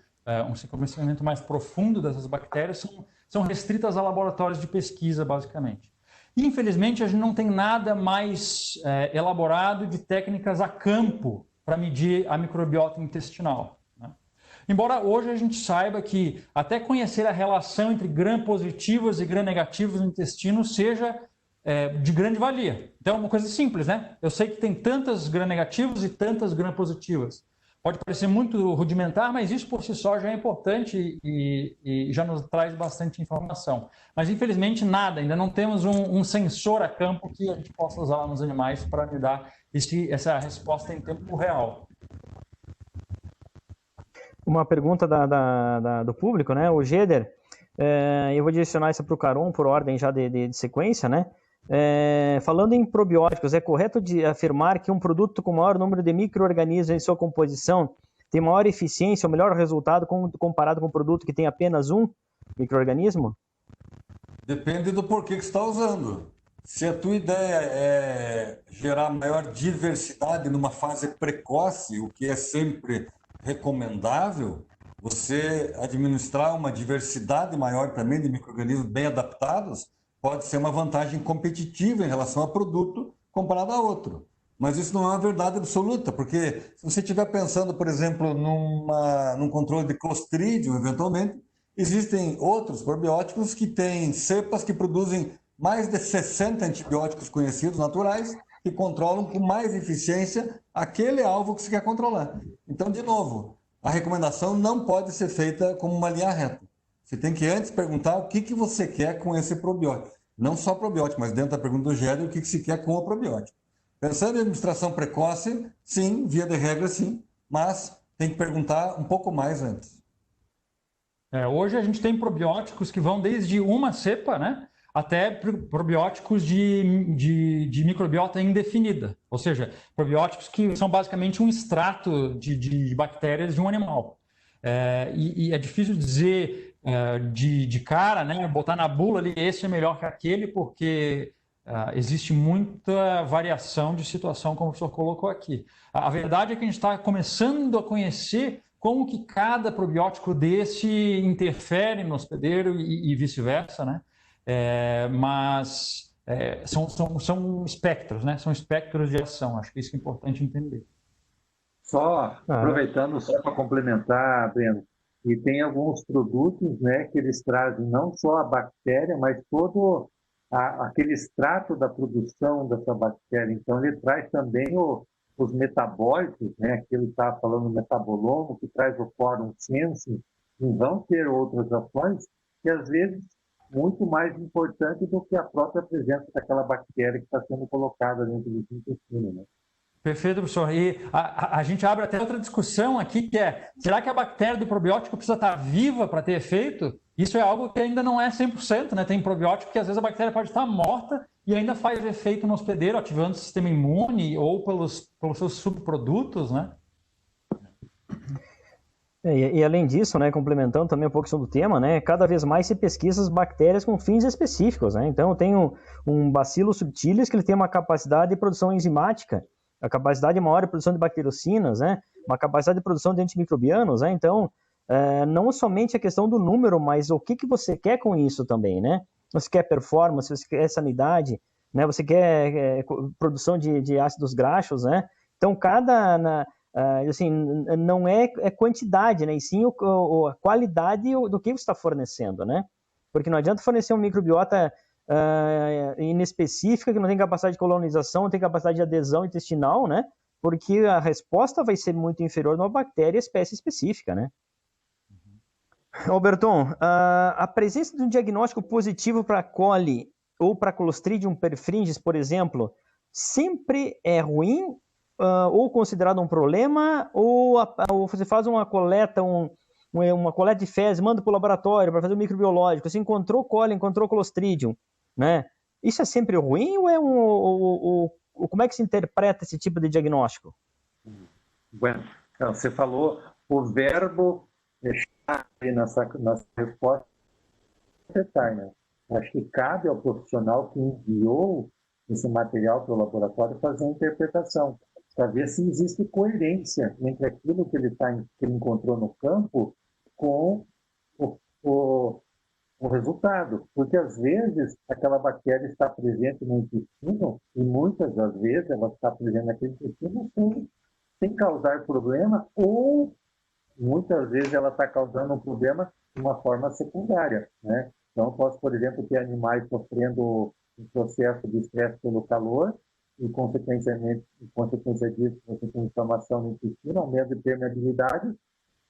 um sequenciamento mais profundo dessas bactérias, são restritas a laboratórios de pesquisa, basicamente. Infelizmente, a gente não tem nada mais elaborado de técnicas a campo para medir a microbiota intestinal, né? Embora hoje a gente saiba que até conhecer a relação entre gram-positivos e gram-negativos no intestino seja de grande valia. Então é uma coisa simples, né? Eu sei que tem tantas gram-negativos e tantas gram-positivas. Pode parecer muito rudimentar, mas isso por si só já é importante e já nos traz bastante informação. Mas, infelizmente, nada. Ainda não temos um sensor a campo que a gente possa usar lá nos animais para me dar essa resposta em tempo real. Uma pergunta do público, né? O Geder, eu vou direcionar isso para o Caron por ordem já de sequência, né? Falando em probióticos, é correto afirmar que um produto com maior número de micro-organismos em sua composição tem maior eficiência ou melhor resultado comparado com um produto que tem apenas um micro-organismo? Depende do porquê que você está usando. Se a tua ideia é gerar maior diversidade numa fase precoce, o que é sempre recomendável, você administrar uma diversidade maior também de micro-organismos bem adaptados, pode ser uma vantagem competitiva em relação a produto comparado a outro. Mas isso não é uma verdade absoluta, porque se você estiver pensando, por exemplo, num controle de Clostridium, eventualmente, existem outros probióticos que têm cepas que produzem mais de 60 antibióticos conhecidos naturais que controlam com mais eficiência aquele alvo que você quer controlar. Então, de novo, a recomendação não pode ser feita como uma linha reta. Você tem que antes perguntar o que você quer com esse probiótico. Não só probiótico, mas dentro da pergunta do Gério, o que se quer com o probiótico. Pensando em administração precoce, sim, via de regra, sim, mas tem que perguntar um pouco mais antes. Hoje a gente tem probióticos que vão desde uma cepa, né, até probióticos de microbiota indefinida, ou seja, probióticos que são basicamente um extrato de bactérias de um animal. E é difícil dizer de cara, né, botar na bula ali, esse é melhor que aquele, porque existe muita variação de situação, como o professor colocou aqui. A verdade é que a gente está começando a conhecer como que cada probiótico desse interfere no hospedeiro e vice-versa, né? Mas são espectros, né? São espectros de ação. Acho que isso é importante entender. Só aproveitando só para complementar, Breno, e tem alguns produtos, né, que eles trazem não só a bactéria, mas todo aquele extrato da produção dessa bactéria. Então, ele traz também os metabólitos, né, aquilo que estava falando, o metabolomo, que traz o quorum sensing, e vão ter outras ações que, às vezes, muito mais importante do que a própria presença daquela bactéria que está sendo colocada dentro do intestino, né? Perfeito, professor. E a gente abre até outra discussão aqui, que é, será que a bactéria do probiótico precisa estar viva para ter efeito? Isso é algo que ainda não é 100%, né? Tem probiótico que às vezes a bactéria pode estar morta e ainda faz efeito no hospedeiro, ativando o sistema imune ou pelos seus subprodutos, né? E além disso, né, complementando também um pouco do tema, né, cada vez mais se pesquisa as bactérias com fins específicos, né? Então, eu tenho um Bacillus subtilis que ele tem uma capacidade de produção enzimática, a capacidade maior de produção de bacteriocinas, né? Uma capacidade de produção de antimicrobianos, né? Então, não somente a questão do número, mas o que você quer com isso também, né? Você quer performance, você quer sanidade, né? Você quer produção de ácidos graxos, né? Então, assim, não é quantidade, né? E sim a qualidade do que você está fornecendo, né? Porque não adianta fornecer um microbiota inespecífica, que não tem capacidade de colonização, não tem capacidade de adesão intestinal, né? Porque a resposta vai ser muito inferior numa bactéria espécie específica, né? Alberton, a presença de um diagnóstico positivo para coli ou para Clostridium perfringens, por exemplo, sempre é ruim ou considerado um problema, ou você faz uma coleta, uma coleta de fezes, manda para o laboratório para fazer um microbiológico, você encontrou coli, encontrou Clostridium, né? Isso é sempre ruim ou como é que se interpreta esse tipo de diagnóstico? Bueno, você falou o verbo nessa resposta, né? Acho que cabe ao profissional que enviou esse material para o laboratório fazer a interpretação, para ver se existe coerência entre aquilo que ele encontrou no campo com o resultado. Porque, às vezes, aquela bactéria está presente no intestino e, muitas das vezes, ela está presente naquele intestino sem causar problema, ou, muitas vezes, ela está causando um problema de uma forma secundária, né? Então, posso, por exemplo, ter animais sofrendo um processo de estresse pelo calor, e, consequência disso, você tem inflamação no intestino, aumento de permeabilidade,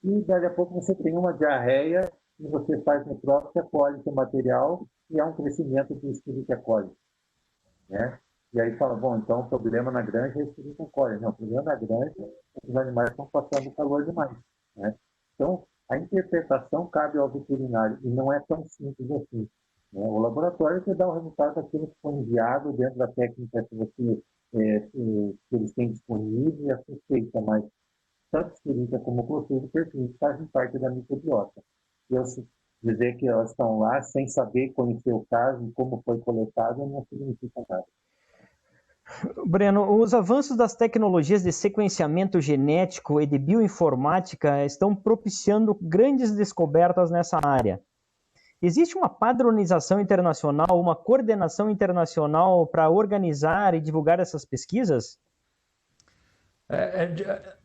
e daqui a pouco você tem uma diarreia e você faz necrópsia, colhe seu material e há um crescimento de Escherichia coli, né? E aí fala, bom, então o problema na granja é Escherichia coli. Não, o problema na granja é que os animais estão passando calor demais, né? Então, a interpretação cabe ao veterinário e não é tão simples assim. O laboratório que dá o resultado daquilo que foi enviado dentro da técnica que eles têm disponível e a suspeita, mas tanto Escherichia como o Clostridium perfringens fazem parte da microbiota. Eu dizer que elas estão lá sem saber conhecer o caso e como foi coletado não significa nada. Breno, os avanços das tecnologias de sequenciamento genético e de bioinformática estão propiciando grandes descobertas nessa área. existe uma padronização internacional, uma coordenação internacional para organizar e divulgar essas pesquisas?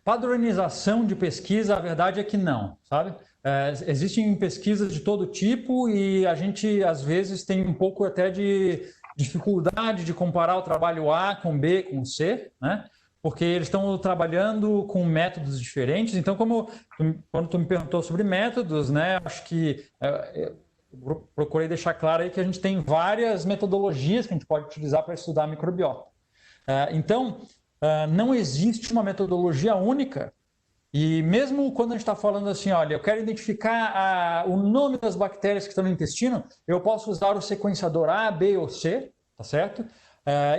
Padronização de pesquisa, a verdade é que não, sabe? Existem pesquisas de todo tipo e a gente, às vezes, tem um pouco até de dificuldade de comparar o trabalho A com B com C, né? Porque eles estão trabalhando com métodos diferentes. Então, quando tu me perguntou sobre métodos, né? Acho que procurei deixar claro aí que a gente tem várias metodologias que a gente pode utilizar para estudar a microbiota. Então, não existe uma metodologia única. E mesmo quando a gente está falando assim, olha, eu quero identificar o nome das bactérias que estão no intestino, eu posso usar o sequenciador A, B ou C, tá certo?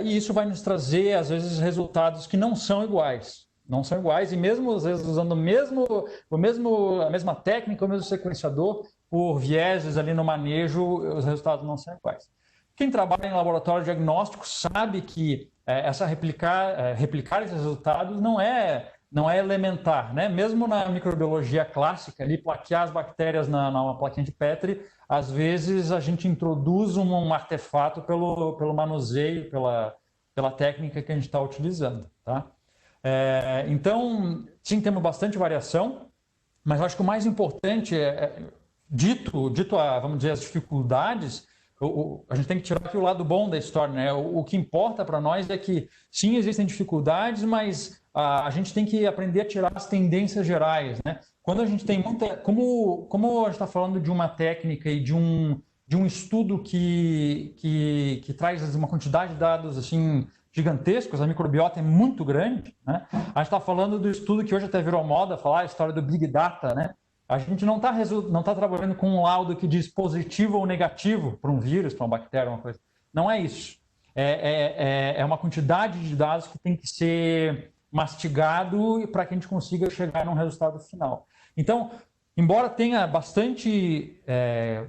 E isso vai nos trazer, às vezes, resultados que não são iguais. Não são iguais, e mesmo, às vezes, usando a mesma técnica, o mesmo sequenciador, por vieses ali no manejo, os resultados não são iguais. Quem trabalha em laboratório diagnóstico sabe que replicar esses resultados não é elementar, né? Mesmo na microbiologia clássica, ali, plaquear as bactérias na plaquinha de Petri, às vezes a gente introduz um artefato pelo manuseio, pela técnica que a gente está utilizando, tá? Então, sim, temos bastante variação, mas eu acho que o mais importante dito vamos dizer, as dificuldades, a gente tem que tirar aqui o lado bom da história, né? O que importa para nós é que, sim, existem dificuldades, mas a gente tem que aprender a tirar as tendências gerais, né? Quando a gente tem muita... Como a gente está falando de uma técnica e de um estudo que traz uma quantidade de dados assim, gigantescos, a microbiota é muito grande, né? A gente está falando do estudo que hoje até virou moda, falar a história do Big Data, né? A gente não está trabalhando com um laudo que diz positivo ou negativo para um vírus, para uma bactéria, uma coisa. Não é isso. É uma quantidade de dados que tem que ser mastigado para que a gente consiga chegar num resultado final. Então, embora tenha bastante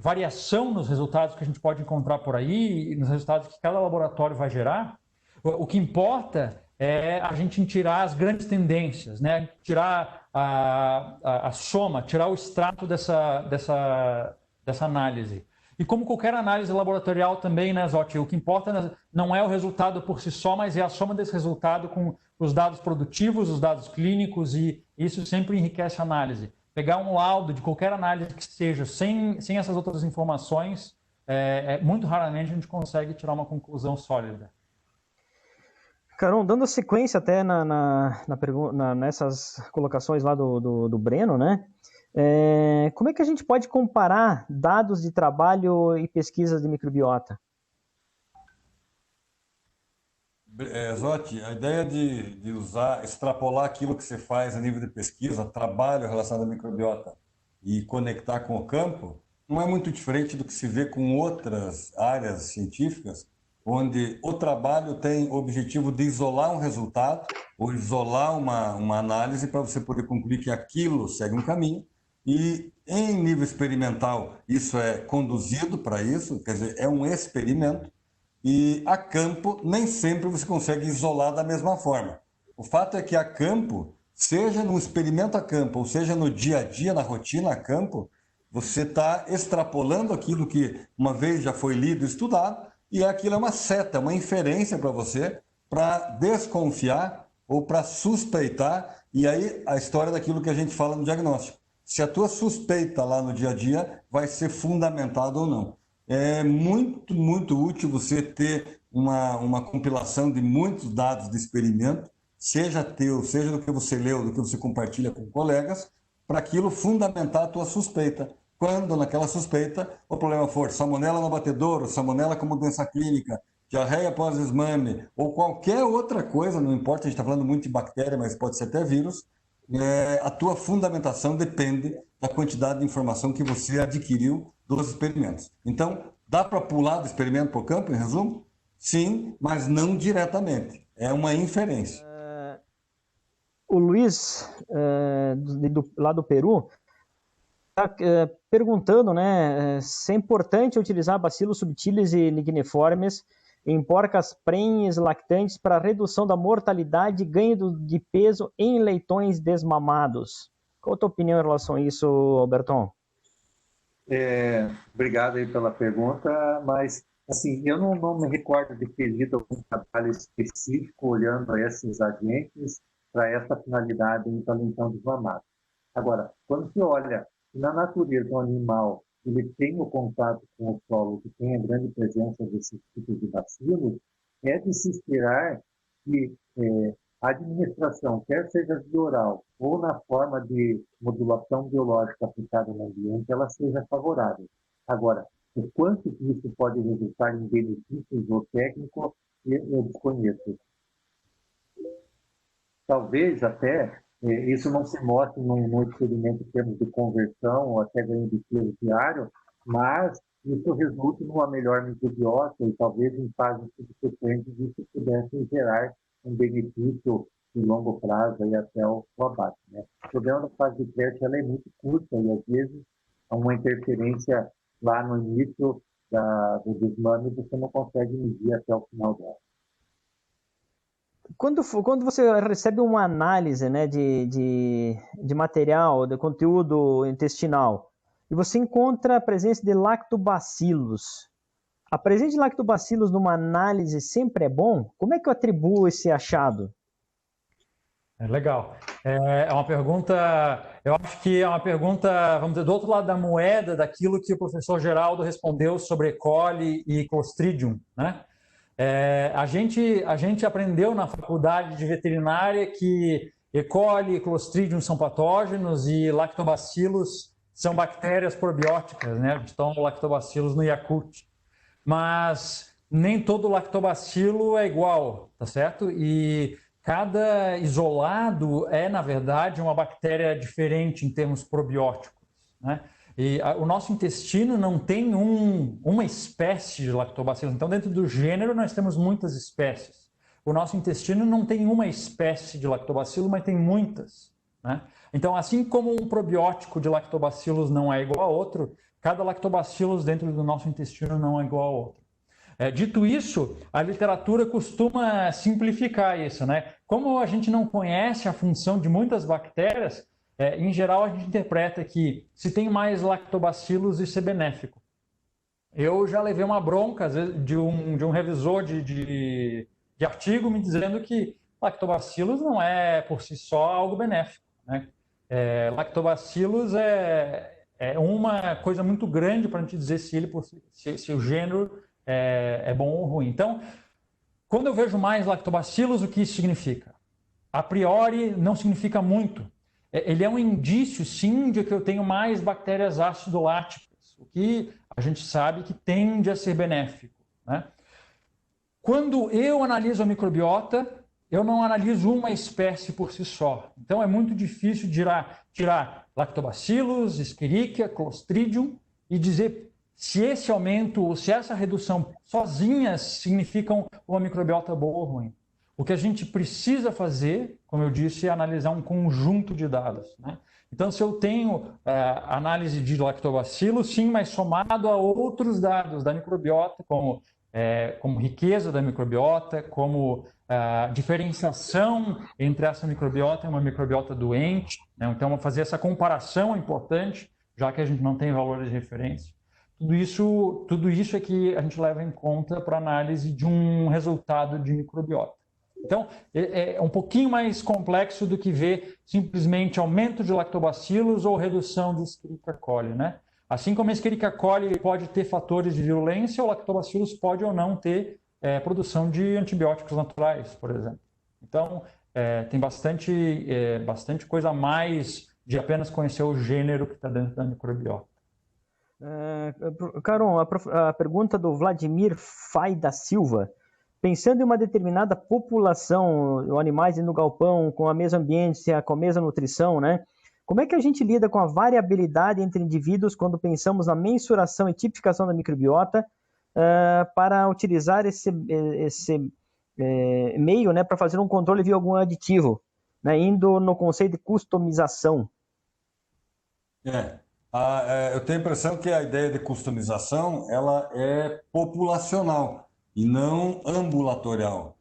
variação nos resultados que a gente pode encontrar por aí, e nos resultados que cada laboratório vai gerar, o que importa é a gente tirar as grandes tendências, né? Tirar a soma, tirar o extrato dessa análise. E como qualquer análise laboratorial também, né, Zotti, o que importa não é o resultado por si só, mas é a soma desse resultado com os dados produtivos, os dados clínicos, e isso sempre enriquece a análise. Pegar um laudo de qualquer análise que seja, sem essas outras informações, muito raramente a gente consegue tirar uma conclusão sólida. Caron, dando sequência até nessas colocações lá do Breno, né? Como é que a gente pode comparar dados de trabalho e pesquisas de microbiota? Zotti, a ideia de extrapolar aquilo que você faz a nível de pesquisa, trabalho relacionado à microbiota e conectar com o campo, não é muito diferente do que se vê com outras áreas científicas, onde o trabalho tem o objetivo de isolar um resultado ou isolar uma análise para você poder concluir que aquilo segue um caminho. E em nível experimental, isso é conduzido para isso, quer dizer, é um experimento. E a campo, nem sempre você consegue isolar da mesma forma. O fato é que a campo, seja no experimento a campo, ou seja no dia a dia, na rotina a campo, você está extrapolando aquilo que uma vez já foi lido e estudado, e aquilo é uma seta, uma inferência para você, para desconfiar ou para suspeitar, e aí a história daquilo que a gente fala no diagnóstico. Se a tua suspeita lá no dia a dia vai ser fundamentada ou não. É muito, muito útil você ter uma compilação de muitos dados de experimento, seja teu, seja do que você leu, do que você compartilha com colegas, para aquilo fundamentar a tua suspeita. Quando naquela suspeita o problema for salmonela no abatedouro, salmonela como doença clínica, diarreia pós-desmame ou qualquer outra coisa, não importa, a gente está falando muito de bactéria, mas pode ser até vírus, a tua fundamentação depende da quantidade de informação que você adquiriu dos experimentos. Então, dá para pular do experimento para o campo, em resumo? Sim, mas não diretamente. É uma inferência. O Luiz, lá do Peru, está perguntando, né, se é importante utilizar bacilos subtilis e ligniformes em porcas prenhes lactantes para redução da mortalidade e ganho de peso em leitões desmamados. Qual a tua opinião em relação a isso, Alberton? Obrigado aí pela pergunta, mas assim, eu não me recordo de ter lido algum trabalho específico olhando esses agentes para essa finalidade em alimentação dos mamados. Agora, quando você olha na natureza um animal ele tem o contato com o solo, que tem a grande presença desses tipos de bacilos, é de se esperar que a administração, quer seja via oral ou na forma de modulação biológica aplicada no ambiente, ela seja favorável. Agora, o quanto isso pode resultar em benefícios ou técnico, eu desconheço. Talvez até isso não se mostre num experimento em termos de conversão ou até ganho de peso diário, mas isso resulta numa melhor microbiota e talvez em fases subsequentes isso pudesse gerar um benefício de longo prazo e até o abate. Né? O problema da fase de teste ela é muito curta e às vezes há uma interferência lá no início do desmame e você não consegue medir até o final dela. Quando você recebe uma análise, né, de material, de conteúdo intestinal, e você encontra a presença de lactobacilos, a presença de lactobacilos numa análise sempre é bom? Como é que eu atribuo esse achado? Legal. É uma pergunta, eu acho que é uma pergunta, vamos dizer, do outro lado da moeda, daquilo que o professor Geraldo respondeu sobre E. coli e Clostridium, né? A gente aprendeu na faculdade de veterinária que E. coli e Clostridium são patógenos e lactobacilos são bactérias probióticas, né? Então, lactobacilos no Yakult. Mas nem todo lactobacilo é igual, tá certo? E cada isolado é, na verdade, uma bactéria diferente em termos probióticos, né? E o nosso intestino não tem uma espécie de lactobacilos. Então, dentro do gênero, nós temos muitas espécies. O nosso intestino não tem uma espécie de lactobacilo, mas tem muitas, né? Então, assim como um probiótico de lactobacilos não é igual a outro, cada lactobacillus dentro do nosso intestino não é igual a outro. Dito isso, a literatura costuma simplificar isso, né? Como a gente não conhece a função de muitas bactérias, em geral, a gente interpreta que se tem mais lactobacilos, isso é benéfico. Eu já levei uma bronca, às vezes, de um revisor de artigo me dizendo que lactobacilos não é, por si só, algo benéfico, né? Lactobacilos é uma coisa muito grande para a gente dizer se o gênero é bom ou ruim. Então, quando eu vejo mais lactobacilos, o que isso significa? A priori, não significa muito. Ele é um indício, sim, de que eu tenho mais bactérias ácido-láticas, o que a gente sabe que tende a ser benéfico, né? Quando eu analiso a microbiota, eu não analiso uma espécie por si só. Então, é muito difícil tirar lactobacilos, Escherichia, Clostridium e dizer se esse aumento ou se essa redução sozinhas significam uma microbiota boa ou ruim. O que a gente precisa fazer, como eu disse, é analisar um conjunto de dados, né? Então, se eu tenho análise de lactobacilos, sim, mas somado a outros dados da microbiota, como riqueza da microbiota, como diferenciação entre essa microbiota e uma microbiota doente, né? Então, fazer essa comparação é importante, já que a gente não tem valores de referência. Tudo isso é que a gente leva em conta para análise de um resultado de microbiota. Então, é um pouquinho mais complexo do que ver simplesmente aumento de lactobacilos ou redução de Escherichia coli, né? Assim como a Escherichia coli pode ter fatores de virulência, o lactobacilos pode ou não ter produção de antibióticos naturais, por exemplo. Então, tem bastante coisa a mais de apenas conhecer o gênero que está dentro da microbiota. Caron, a pergunta do Vladimir Fai da Silva. Pensando em uma determinada população, animais no galpão, com a mesma ambiência, com a mesma nutrição, né? Como é que a gente lida com a variabilidade entre indivíduos quando pensamos na mensuração e tipificação da microbiota para utilizar esse meio, né, para fazer um controle via algum aditivo, né, indo no conceito de customização? Eu tenho a impressão que a ideia de customização ela é populacional e não ambulatorial.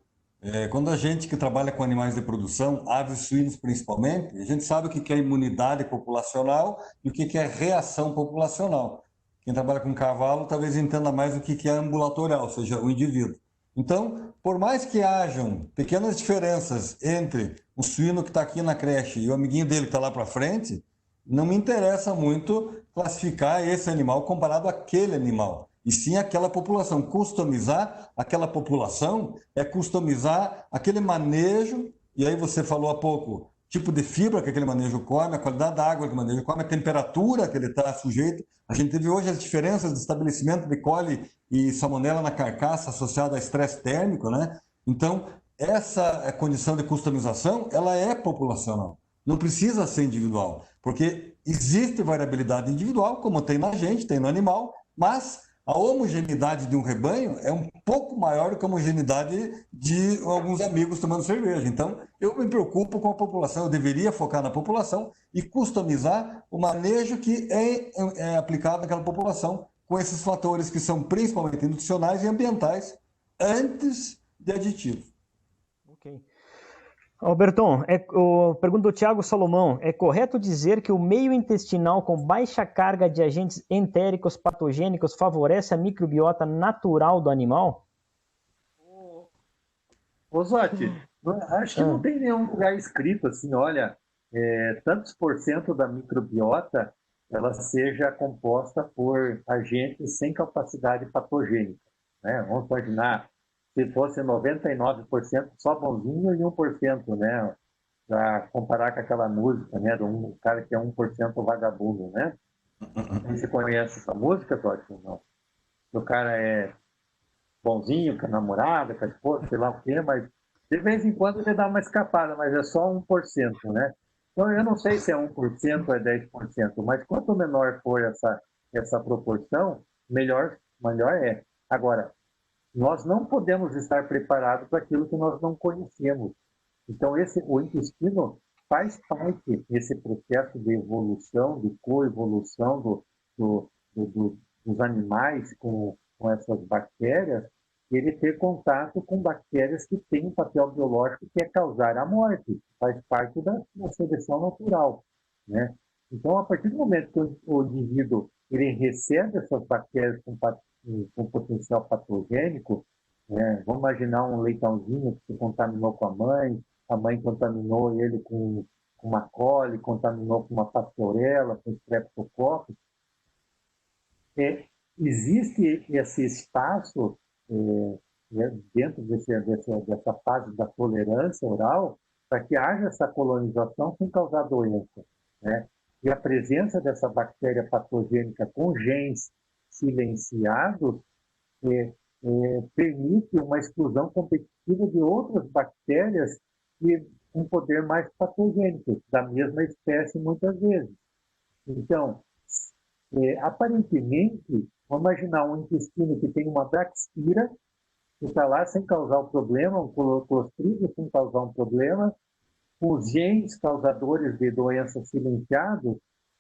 Quando a gente que trabalha com animais de produção, aves e suínos principalmente, a gente sabe o que é imunidade populacional e o que é reação populacional. Quem trabalha com cavalo talvez entenda mais o que é ambulatorial, ou seja, o indivíduo. Então, por mais que hajam pequenas diferenças entre o suíno que está aqui na creche e o amiguinho dele que está lá para frente, não me interessa muito classificar esse animal comparado àquele animal, e sim aquela população. Customizar aquela população é customizar aquele manejo, e aí você falou há pouco, tipo de fibra que aquele manejo come, a qualidade da água que o manejo come, a temperatura que ele está sujeito. A gente teve hoje as diferenças de estabelecimento de coli e salmonela na carcaça associada a estresse térmico, né? Então, essa condição de customização, ela é populacional. Não precisa ser individual, porque existe variabilidade individual, como tem na gente, tem no animal, mas a homogeneidade de um rebanho é um pouco maior do que a homogeneidade de alguns amigos tomando cerveja. Então, eu me preocupo com a população, eu deveria focar na população e customizar o manejo que é aplicado naquela população com esses fatores que são principalmente nutricionais e ambientais antes de aditivos. Ok. Alberton, pergunta do Thiago Salomão, é correto dizer que o meio intestinal com baixa carga de agentes entéricos patogênicos favorece a microbiota natural do animal? Ô Zotti, acho que não tem nenhum lugar escrito assim, olha, tantos % da microbiota ela seja composta por agentes sem capacidade patogênica, né? Vamos imaginar, se fosse 99% só bonzinho e 1%, né? Para comparar com aquela música, né? Do cara que é 1% vagabundo, né? Você conhece essa música, Zotti? Não. O cara é bonzinho com a namorada, com a esposa, sei lá o quê, mas de vez em quando ele dá uma escapada, mas é só 1%, né? Então eu não sei se é 1% ou é 10%, mas quanto menor for essa proporção, melhor é. Agora, nós não podemos estar preparados para aquilo que nós não conhecemos. Então, o intestino faz parte desse processo de evolução, de coevolução dos animais com essas bactérias, ele ter contato com bactérias que têm um papel biológico que é causar a morte, faz parte da seleção natural, né? Então, a partir do momento que o indivíduo ele recebe essas bactérias com potencial patogênico, né? Vamos imaginar um leitãozinho que se contaminou com a mãe contaminou ele com uma coli, contaminou com uma pastorela, com streptococcus. Existe esse espaço dentro dessa fase da tolerância oral para que haja essa colonização sem causar doença, né? E a presença dessa bactéria patogênica com genes silenciados permite uma exclusão competitiva de outras bactérias que um poder mais patogênico, da mesma espécie muitas vezes. Então, aparentemente, vamos imaginar um intestino que tem uma Braxpira, que está lá sem causar um problema, um Clostridium sem causar um problema, com os genes causadores de doenças silenciados,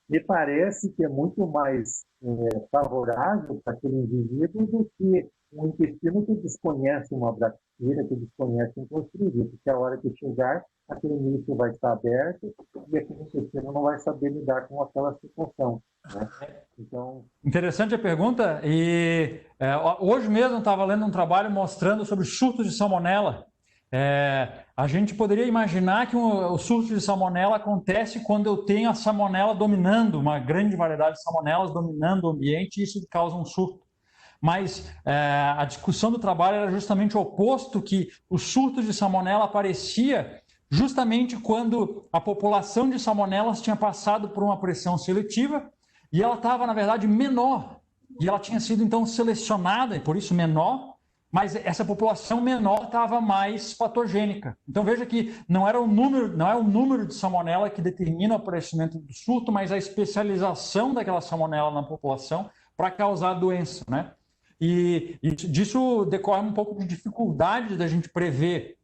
me parece que é muito mais favorável para aquele indivíduo do que um intestino que desconhece uma Braxpira, que desconhece um Clostridium, porque a hora que chegar, aquele nicho vai estar aberto e aquele intestino não vai saber lidar com aquela situação, né? Então... Interessante a pergunta. E hoje mesmo eu estava lendo um trabalho mostrando sobre surtos de salmonela. A gente poderia imaginar que o surto de salmonela acontece quando eu tenho a salmonela dominando, uma grande variedade de salmonelas dominando o ambiente, e isso causa um surto. Mas a discussão do trabalho era justamente o oposto, que o surto de salmonela aparecia justamente quando a população de salmonelas tinha passado por uma pressão seletiva e ela estava, na verdade, menor. E ela tinha sido, então, selecionada, e por isso menor, mas essa população menor estava mais patogênica. Então, veja que não é o número de salmonela que determina o aparecimento do surto, mas a especialização daquela salmonela na população para causar a doença, né? E disso decorre um pouco de dificuldade da gente prever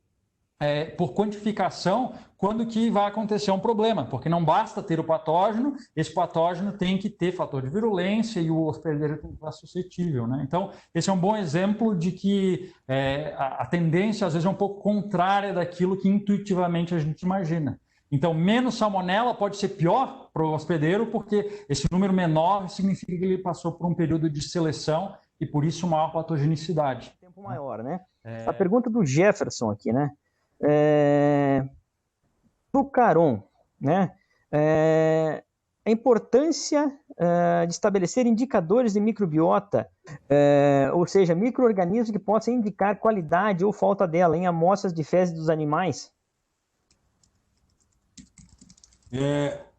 por quantificação quando que vai acontecer um problema, porque não basta ter o patógeno, esse patógeno tem que ter fator de virulência e o hospedeiro tem que estar suscetível, né? Então, esse é um bom exemplo de que a tendência, às vezes, é um pouco contrária daquilo que intuitivamente a gente imagina. Então, menos salmonela pode ser pior para o hospedeiro, porque esse número menor significa que ele passou por um período de seleção e, por isso, maior patogenicidade. Tempo maior, né? A pergunta do Jefferson aqui, né? Do Caron, né? A importância de estabelecer indicadores de microbiota, ou seja, micro-organismos que possam indicar qualidade ou falta dela em amostras de fezes dos animais.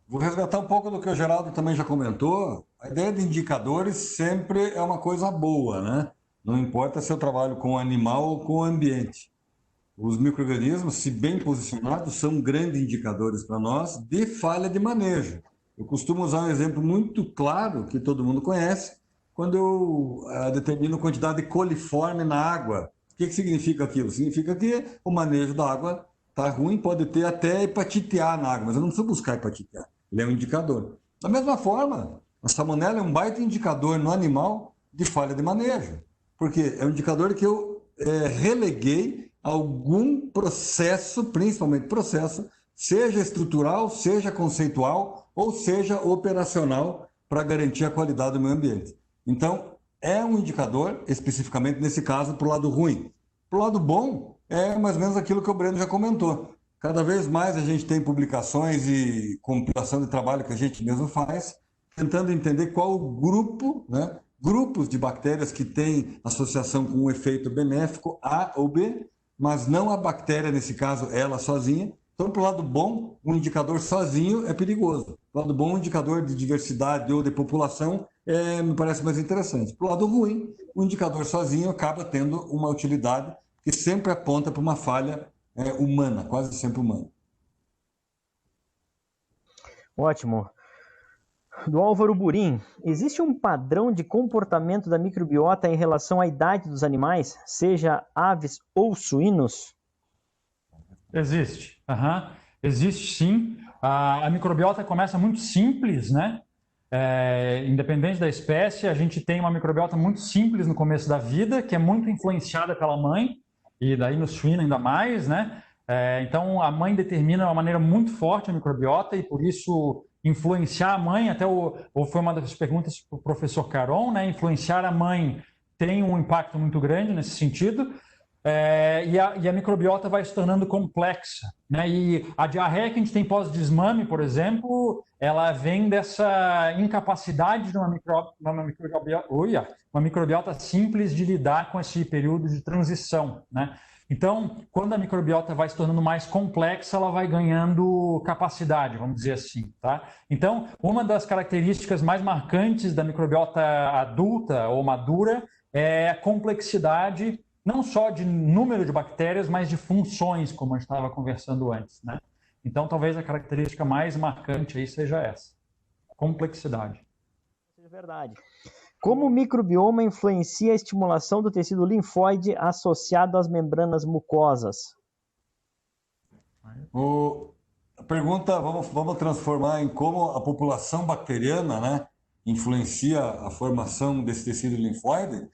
Vou resgatar um pouco do que o Geraldo também já comentou. A ideia de indicadores sempre é uma coisa boa, né? Não importa se eu trabalho com animal ou com ambiente. Os micro-organismos, se bem posicionados, são grandes indicadores para nós de falha de manejo. Eu costumo usar um exemplo muito claro, que todo mundo conhece, quando eu determino quantidade de coliforme na água. O que significa aquilo? Significa que o manejo da água está ruim, pode ter até hepatite A na água, mas eu não preciso buscar hepatite A. Ele é um indicador. Da mesma forma, a salmonela é um baita indicador no animal de falha de manejo. Porque é um indicador que eu releguei algum processo, principalmente processo, seja estrutural, seja conceitual ou seja operacional, para garantir a qualidade do meio ambiente. Então, é um indicador, especificamente nesse caso, para o lado ruim. Para o lado bom, é mais ou menos aquilo que o Breno já comentou. Cada vez mais a gente tem publicações e compilação de trabalho que a gente mesmo faz, tentando entender qual o grupo, né, grupos de bactérias que têm associação com um efeito benéfico A ou B, mas não a bactéria, nesse caso, ela sozinha. Então, para o lado bom, um indicador sozinho é perigoso. Para o lado bom, um indicador de diversidade ou de população me parece mais interessante. Para o lado ruim, o indicador sozinho acaba tendo uma utilidade que sempre aponta para uma falha humana, quase sempre humana. Ótimo. Do Álvaro Burim, existe um padrão de comportamento da microbiota em relação à idade dos animais, seja aves ou suínos? Existe. Existe sim. A microbiota começa muito simples, né? Independente da espécie, a gente tem uma microbiota muito simples no começo da vida, que é muito influenciada pela mãe, e daí no suíno ainda mais, né? Então, a mãe determina de uma maneira muito forte a microbiota e, por isso, influenciar a mãe, ou foi uma das perguntas para o professor Caron, né? Influenciar a mãe tem um impacto muito grande nesse sentido. E a microbiota vai se tornando complexa, né? E a diarreia que a gente tem pós-desmame, por exemplo, ela vem dessa incapacidade de uma microbiota simples de lidar com esse período de transição, né? Então, quando a microbiota vai se tornando mais complexa, ela vai ganhando capacidade, vamos dizer assim, tá? Então, uma das características mais marcantes da microbiota adulta ou madura é a complexidade, não só de número de bactérias, mas de funções, como a gente estava conversando antes, né? Então, talvez a característica mais marcante aí seja essa, complexidade. É verdade. Como o microbioma influencia a estimulação do tecido linfóide associado às membranas mucosas? A pergunta, vamos transformar em como a população bacteriana, né, influencia a formação desse tecido linfóide.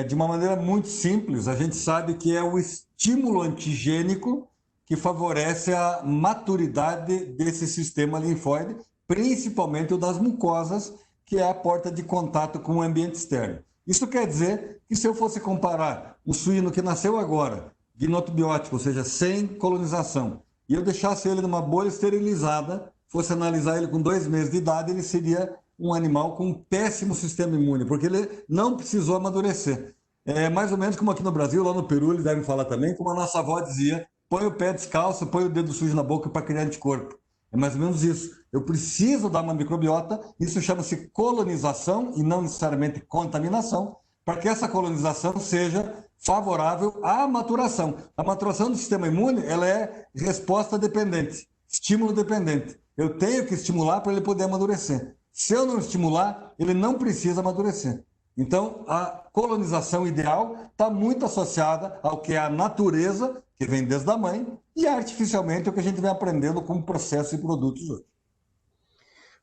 De uma maneira muito simples, a gente sabe que é o estímulo antigênico que favorece a maturidade desse sistema linfóide, principalmente o das mucosas, que é a porta de contato com o ambiente externo. Isso quer dizer que se eu fosse comparar um suíno que nasceu agora, gnotobiótico, ou seja, sem colonização, e eu deixasse ele numa bolha esterilizada, fosse analisar ele com 2 meses de idade, ele seria um animal com um péssimo sistema imune, porque ele não precisou amadurecer. É mais ou menos como aqui no Brasil, lá no Peru, eles devem falar também, como a nossa avó dizia, põe o pé descalço, põe o dedo sujo na boca para criar anticorpo. É mais ou menos isso. Eu preciso dar uma microbiota, isso chama-se colonização e não necessariamente contaminação, para que essa colonização seja favorável à maturação. A maturação do sistema imune, ela é resposta dependente, estímulo dependente. Eu tenho que estimular para ele poder amadurecer. Se eu não estimular, ele não precisa amadurecer. Então, a colonização ideal está muito associada ao que é a natureza, que vem desde a mãe, e artificialmente o que a gente vem aprendendo com processos e produtos hoje.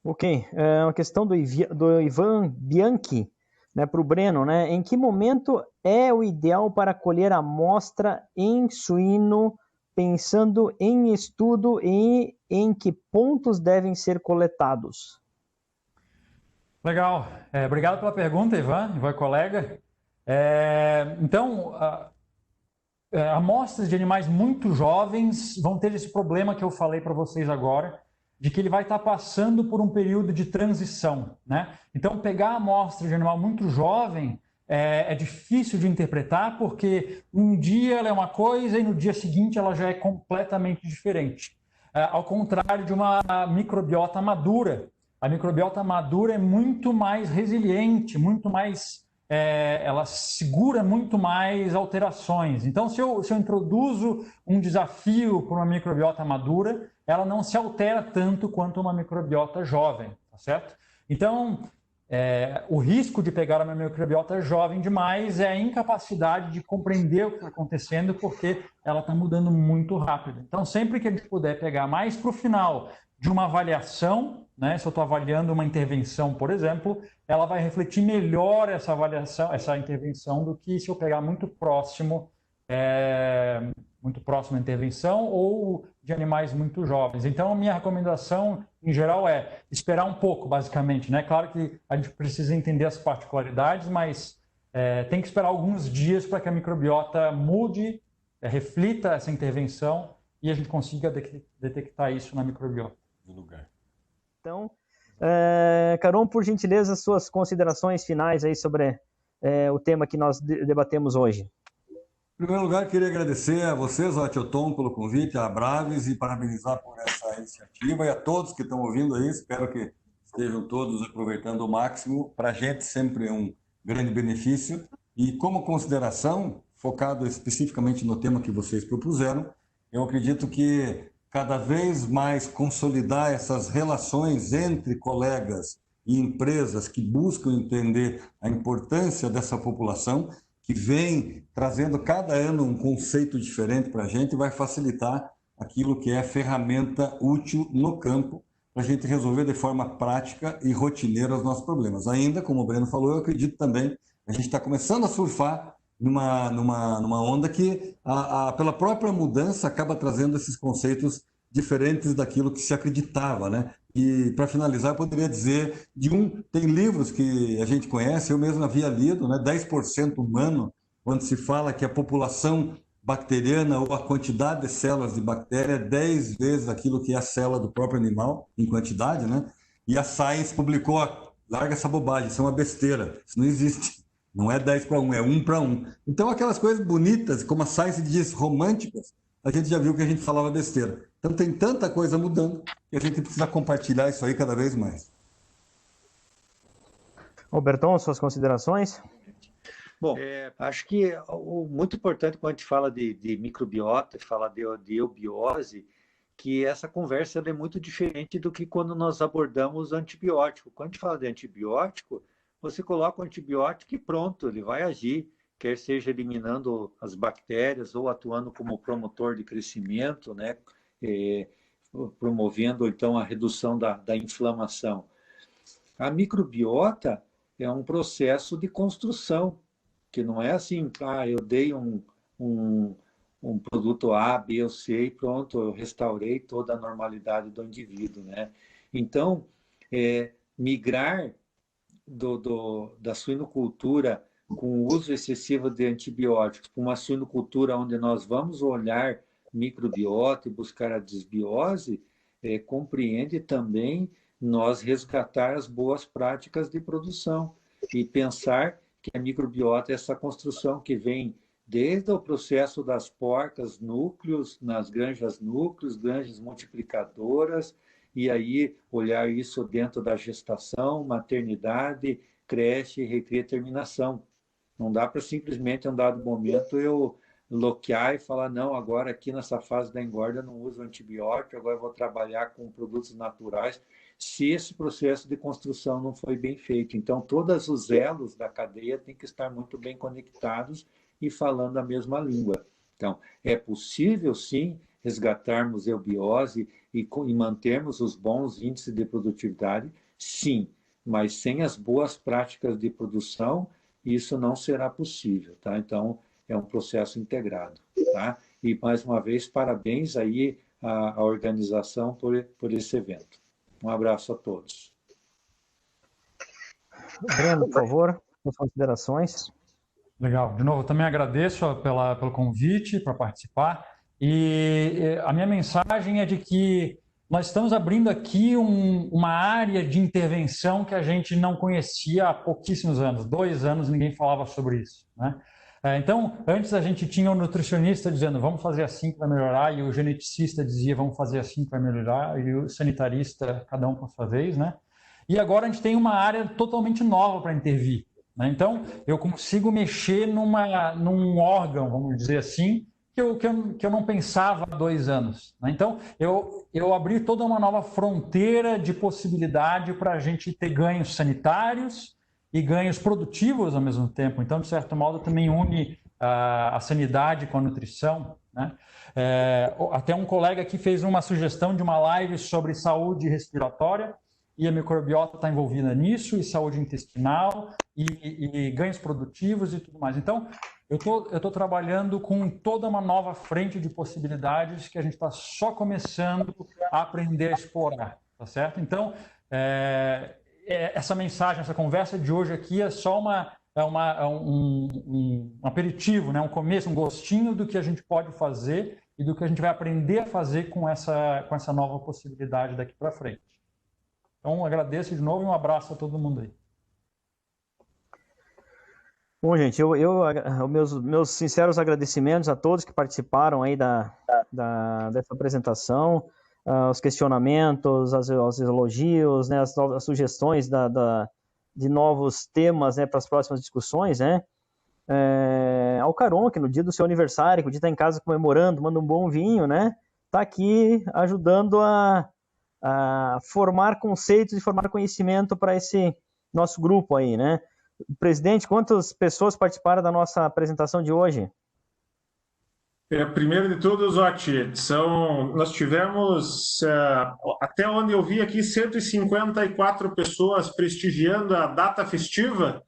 Ok, uma questão do Ivan Bianchi, né, para o Breno, né? Em que momento é o ideal para colher a amostra em suíno pensando em estudo e em que pontos devem ser coletados? Legal. Obrigado pela pergunta, Ivan colega. Então, amostras de animais muito jovens vão ter esse problema que eu falei para vocês agora, de que ele vai estar passando por um período de transição, né? Então, pegar a amostra de animal muito jovem é difícil de interpretar, porque um dia ela é uma coisa e no dia seguinte ela já é completamente diferente. Ao contrário de uma microbiota madura. A microbiota madura é muito mais resiliente, muito mais... ela segura muito mais alterações. Então, se eu introduzo um desafio para uma microbiota madura, ela não se altera tanto quanto uma microbiota jovem, tá certo? Então, o risco de pegar uma microbiota jovem demais é a incapacidade de compreender o que está acontecendo, porque ela está mudando muito rápido. Então, sempre que a gente puder pegar mais para o final de uma avaliação, né? Se eu estou avaliando uma intervenção, por exemplo, ela vai refletir melhor essa avaliação, essa intervenção, do que se eu pegar muito próximo à intervenção ou de animais muito jovens. Então, a minha recomendação, em geral, é esperar um pouco, basicamente, né? Claro que a gente precisa entender as particularidades, mas tem que esperar alguns dias para que a microbiota mude, reflita essa intervenção e a gente consiga detectar isso na microbiota. Do lugar. Então, Caron, por gentileza, suas considerações finais aí sobre o tema que nós debatemos hoje. Em primeiro lugar, queria agradecer a vocês, ao Tom, pelo convite, à Braves, e parabenizar por essa iniciativa, e a todos que estão ouvindo aí. Espero que estejam todos aproveitando o máximo. Para a gente sempre é um grande benefício. E como consideração, focado especificamente no tema que vocês propuseram, eu acredito que cada vez mais consolidar essas relações entre colegas e empresas que buscam entender a importância dessa população, que vem trazendo cada ano um conceito diferente para a gente, vai facilitar aquilo que é ferramenta útil no campo para a gente resolver de forma prática e rotineira os nossos problemas. Ainda, como o Breno falou, eu acredito também, a gente está começando a surfar numa onda que, pela própria mudança, acaba trazendo esses conceitos diferentes daquilo que se acreditava, né? E, para finalizar, eu poderia dizer, tem livros que a gente conhece, eu mesmo havia lido, né? 10% humano, onde se fala que a população bacteriana ou a quantidade de células de bactéria é 10 vezes aquilo que é a célula do próprio animal, em quantidade, né? E a Science publicou, larga essa bobagem, isso é uma besteira, isso não existe. Não é 10 para 1, é 1 para 1. Então, aquelas coisas bonitas, como a Science diz, românticas, a gente já viu que a gente falava besteira. Então, tem tanta coisa mudando que a gente precisa compartilhar isso aí cada vez mais. Roberton, suas considerações? Bom, acho que o muito importante quando a gente fala de microbiota, fala de eubiose, que essa conversa é muito diferente do que quando nós abordamos antibiótico. Quando a gente fala de antibiótico, você coloca o antibiótico e pronto, ele vai agir, quer seja eliminando as bactérias ou atuando como promotor de crescimento, né? Promovendo, então, a redução da inflamação. A microbiota é um processo de construção, que não é assim, eu dei um produto A, B ou C e pronto, eu restaurei toda a normalidade do indivíduo, né? Então, migrar da suinocultura com o uso excessivo de antibióticos para uma suinocultura onde nós vamos olhar microbiota e buscar a desbiose, compreende também nós resgatar as boas práticas de produção e pensar que a microbiota é essa construção que vem desde o processo das porcas, núcleos, nas granjas núcleos, granjas multiplicadoras, e aí olhar isso dentro da gestação, maternidade, creche, recria, terminação. Não dá para simplesmente, em um dado momento, eu bloquear e falar, não, agora aqui nessa fase da engorda eu não uso antibiótico, agora eu vou trabalhar com produtos naturais, se esse processo de construção não foi bem feito. Então, todos os elos da cadeia têm que estar muito bem conectados e falando a mesma língua. Então, é possível, sim, resgatarmos eubiose e mantermos os bons índices de produtividade, sim, mas sem as boas práticas de produção, isso não será possível, tá? Então, é um processo integrado, tá? E, mais uma vez, parabéns aí à organização por esse evento. Um abraço a todos. Breno, por favor, suas considerações. Legal. De novo, eu também agradeço pelo convite para participar. E a minha mensagem é de que nós estamos abrindo aqui uma área de intervenção que a gente não conhecia há pouquíssimos anos. 2 anos ninguém falava sobre isso, né? Então, antes a gente tinha o nutricionista dizendo vamos fazer assim que vai melhorar, e o geneticista dizia vamos fazer assim que vai melhorar, e o sanitarista, cada um por sua vez, né? E agora a gente tem uma área totalmente nova para intervir, né? Então, eu consigo mexer num órgão, vamos dizer assim, que eu não pensava há 2 anos, né? Então, eu abri toda uma nova fronteira de possibilidade para a gente ter ganhos sanitários e ganhos produtivos ao mesmo tempo. Então, de certo modo, também une a sanidade com a nutrição, né? Até um colega aqui fez uma sugestão de uma live sobre saúde respiratória, e a microbiota está envolvida nisso, e saúde intestinal, e ganhos produtivos e tudo mais. Então, eu tô trabalhando com toda uma nova frente de possibilidades que a gente está só começando a aprender a explorar, tá certo? Então, essa mensagem, essa conversa de hoje aqui é só um aperitivo, né? Um começo, um gostinho do que a gente pode fazer e do que a gente vai aprender a fazer com essa nova possibilidade daqui para frente. Então, agradeço de novo e um abraço a todo mundo aí. Bom, gente, meus sinceros agradecimentos a todos que participaram aí dessa apresentação, os questionamentos, os elogios, né, as sugestões de novos temas, né, para as próximas discussões, né? Ao Caron, que no dia do seu aniversário, podia estar em casa comemorando, manda um bom vinho, né? Está aqui ajudando a formar conceitos e formar conhecimento para esse nosso grupo aí, né? Presidente, quantas pessoas participaram da nossa apresentação de hoje? Primeiro de tudo, Zotti, nós tivemos, até onde eu vi aqui, 154 pessoas prestigiando a data festiva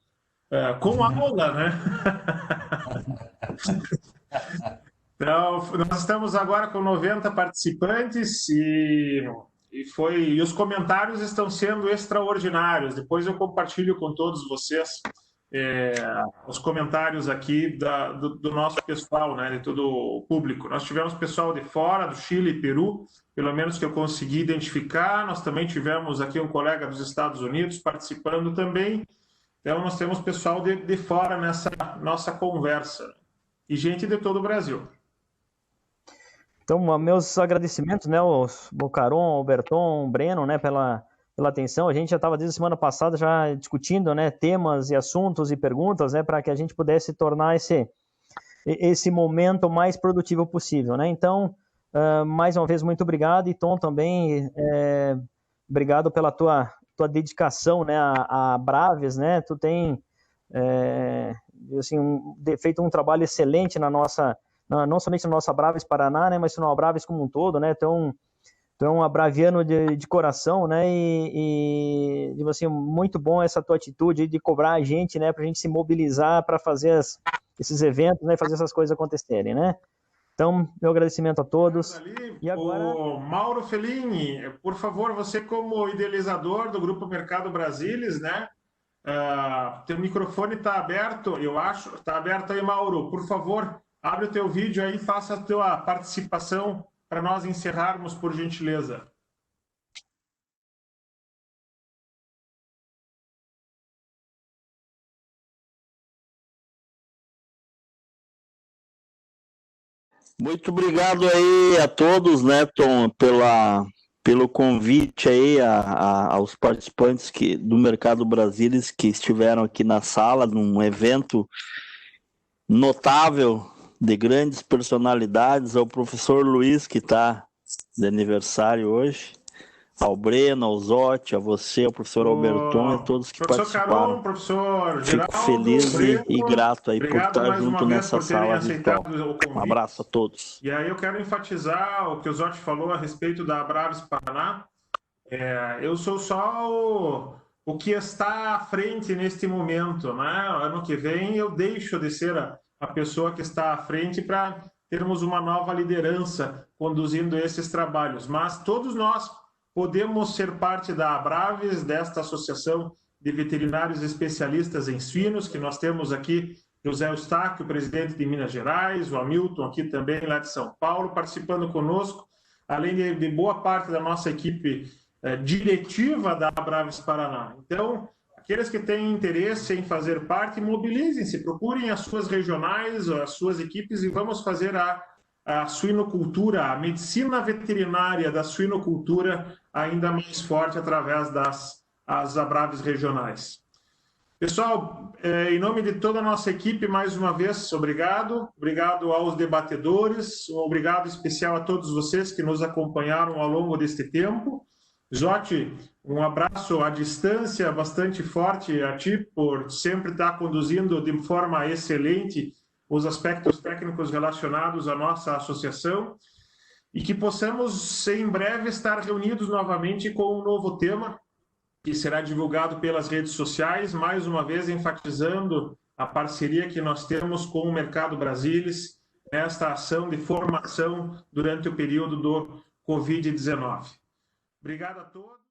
com aula, né? Então, nós estamos agora com 90 participantes e os comentários estão sendo extraordinários. Depois eu compartilho com todos vocês os comentários aqui do nosso pessoal, né, de todo o público. Nós tivemos pessoal de fora, do Chile e Peru, pelo menos que eu consegui identificar. Nós também tivemos aqui um colega dos Estados Unidos participando também. Então, nós temos pessoal de fora nessa nossa conversa. E gente de todo o Brasil. Então, meus agradecimentos, né, ao Caron, ao Berton, ao Breno, né, pela atenção. A gente já estava desde a semana passada já discutindo, né, temas e assuntos e perguntas, né, para que a gente pudesse tornar esse momento mais produtivo possível, né? Então, mais uma vez, muito obrigado. E Tom também, obrigado pela tua dedicação, né, a Braves, né? Tu tem feito um trabalho excelente não somente na nossa Braves Paraná, né, mas na Braves como um todo, né? Então um abraviano de coração, né? E assim, muito bom essa tua atitude de cobrar a gente, né? Para a gente se mobilizar para fazer esses eventos, né? Fazer essas coisas acontecerem, né? Então, meu agradecimento a todos. E agora... O Mauro Fellini, por favor, você como idealizador do Grupo Mercado Brasilis, né? Teu microfone está aberto, eu acho. Está aberto aí, Mauro. Por favor, abre o teu vídeo aí e faça a tua participação para nós encerrarmos, por gentileza. Muito obrigado aí a todos, né, Tom, pelo convite aí aos participantes do Mercado Brasilis que estiveram aqui na sala, num evento notável de grandes personalidades, ao professor Luiz, que está de aniversário hoje, ao Breno, ao Zotti, a você, ao professor Alberton e a todos que participaram. Caron, professor Geraldo, fico feliz Breno, e grato aí por estar junto nessa sala virtual. Um abraço a todos. E aí eu quero enfatizar o que o Zotti falou a respeito da Braves Paraná. Eu sou só o que está à frente neste momento, né? Ano que vem eu deixo de ser a pessoa que está à frente para termos uma nova liderança conduzindo esses trabalhos. Mas todos nós podemos ser parte da Abraves, desta Associação de Veterinários Especialistas em Suínos, que nós temos aqui José Eustáquio, presidente de Minas Gerais, o Hamilton aqui também, lá de São Paulo, participando conosco, além de boa parte da nossa equipe diretiva da Abraves Paraná. Então, aqueles que têm interesse em fazer parte, mobilizem-se, procurem as suas regionais, as suas equipes e vamos fazer a suinocultura, a medicina veterinária da suinocultura ainda mais forte através das Abraves regionais. Pessoal, em nome de toda a nossa equipe, mais uma vez, obrigado. Obrigado aos debatedores, um obrigado especial a todos vocês que nos acompanharam ao longo deste tempo. Zotti, um abraço à distância bastante forte a ti por sempre estar conduzindo de forma excelente os aspectos técnicos relacionados à nossa associação e que possamos em breve estar reunidos novamente com um novo tema que será divulgado pelas redes sociais, mais uma vez enfatizando a parceria que nós temos com o Mercado Brasilis nesta ação de formação durante o período do Covid-19. Obrigado a todos.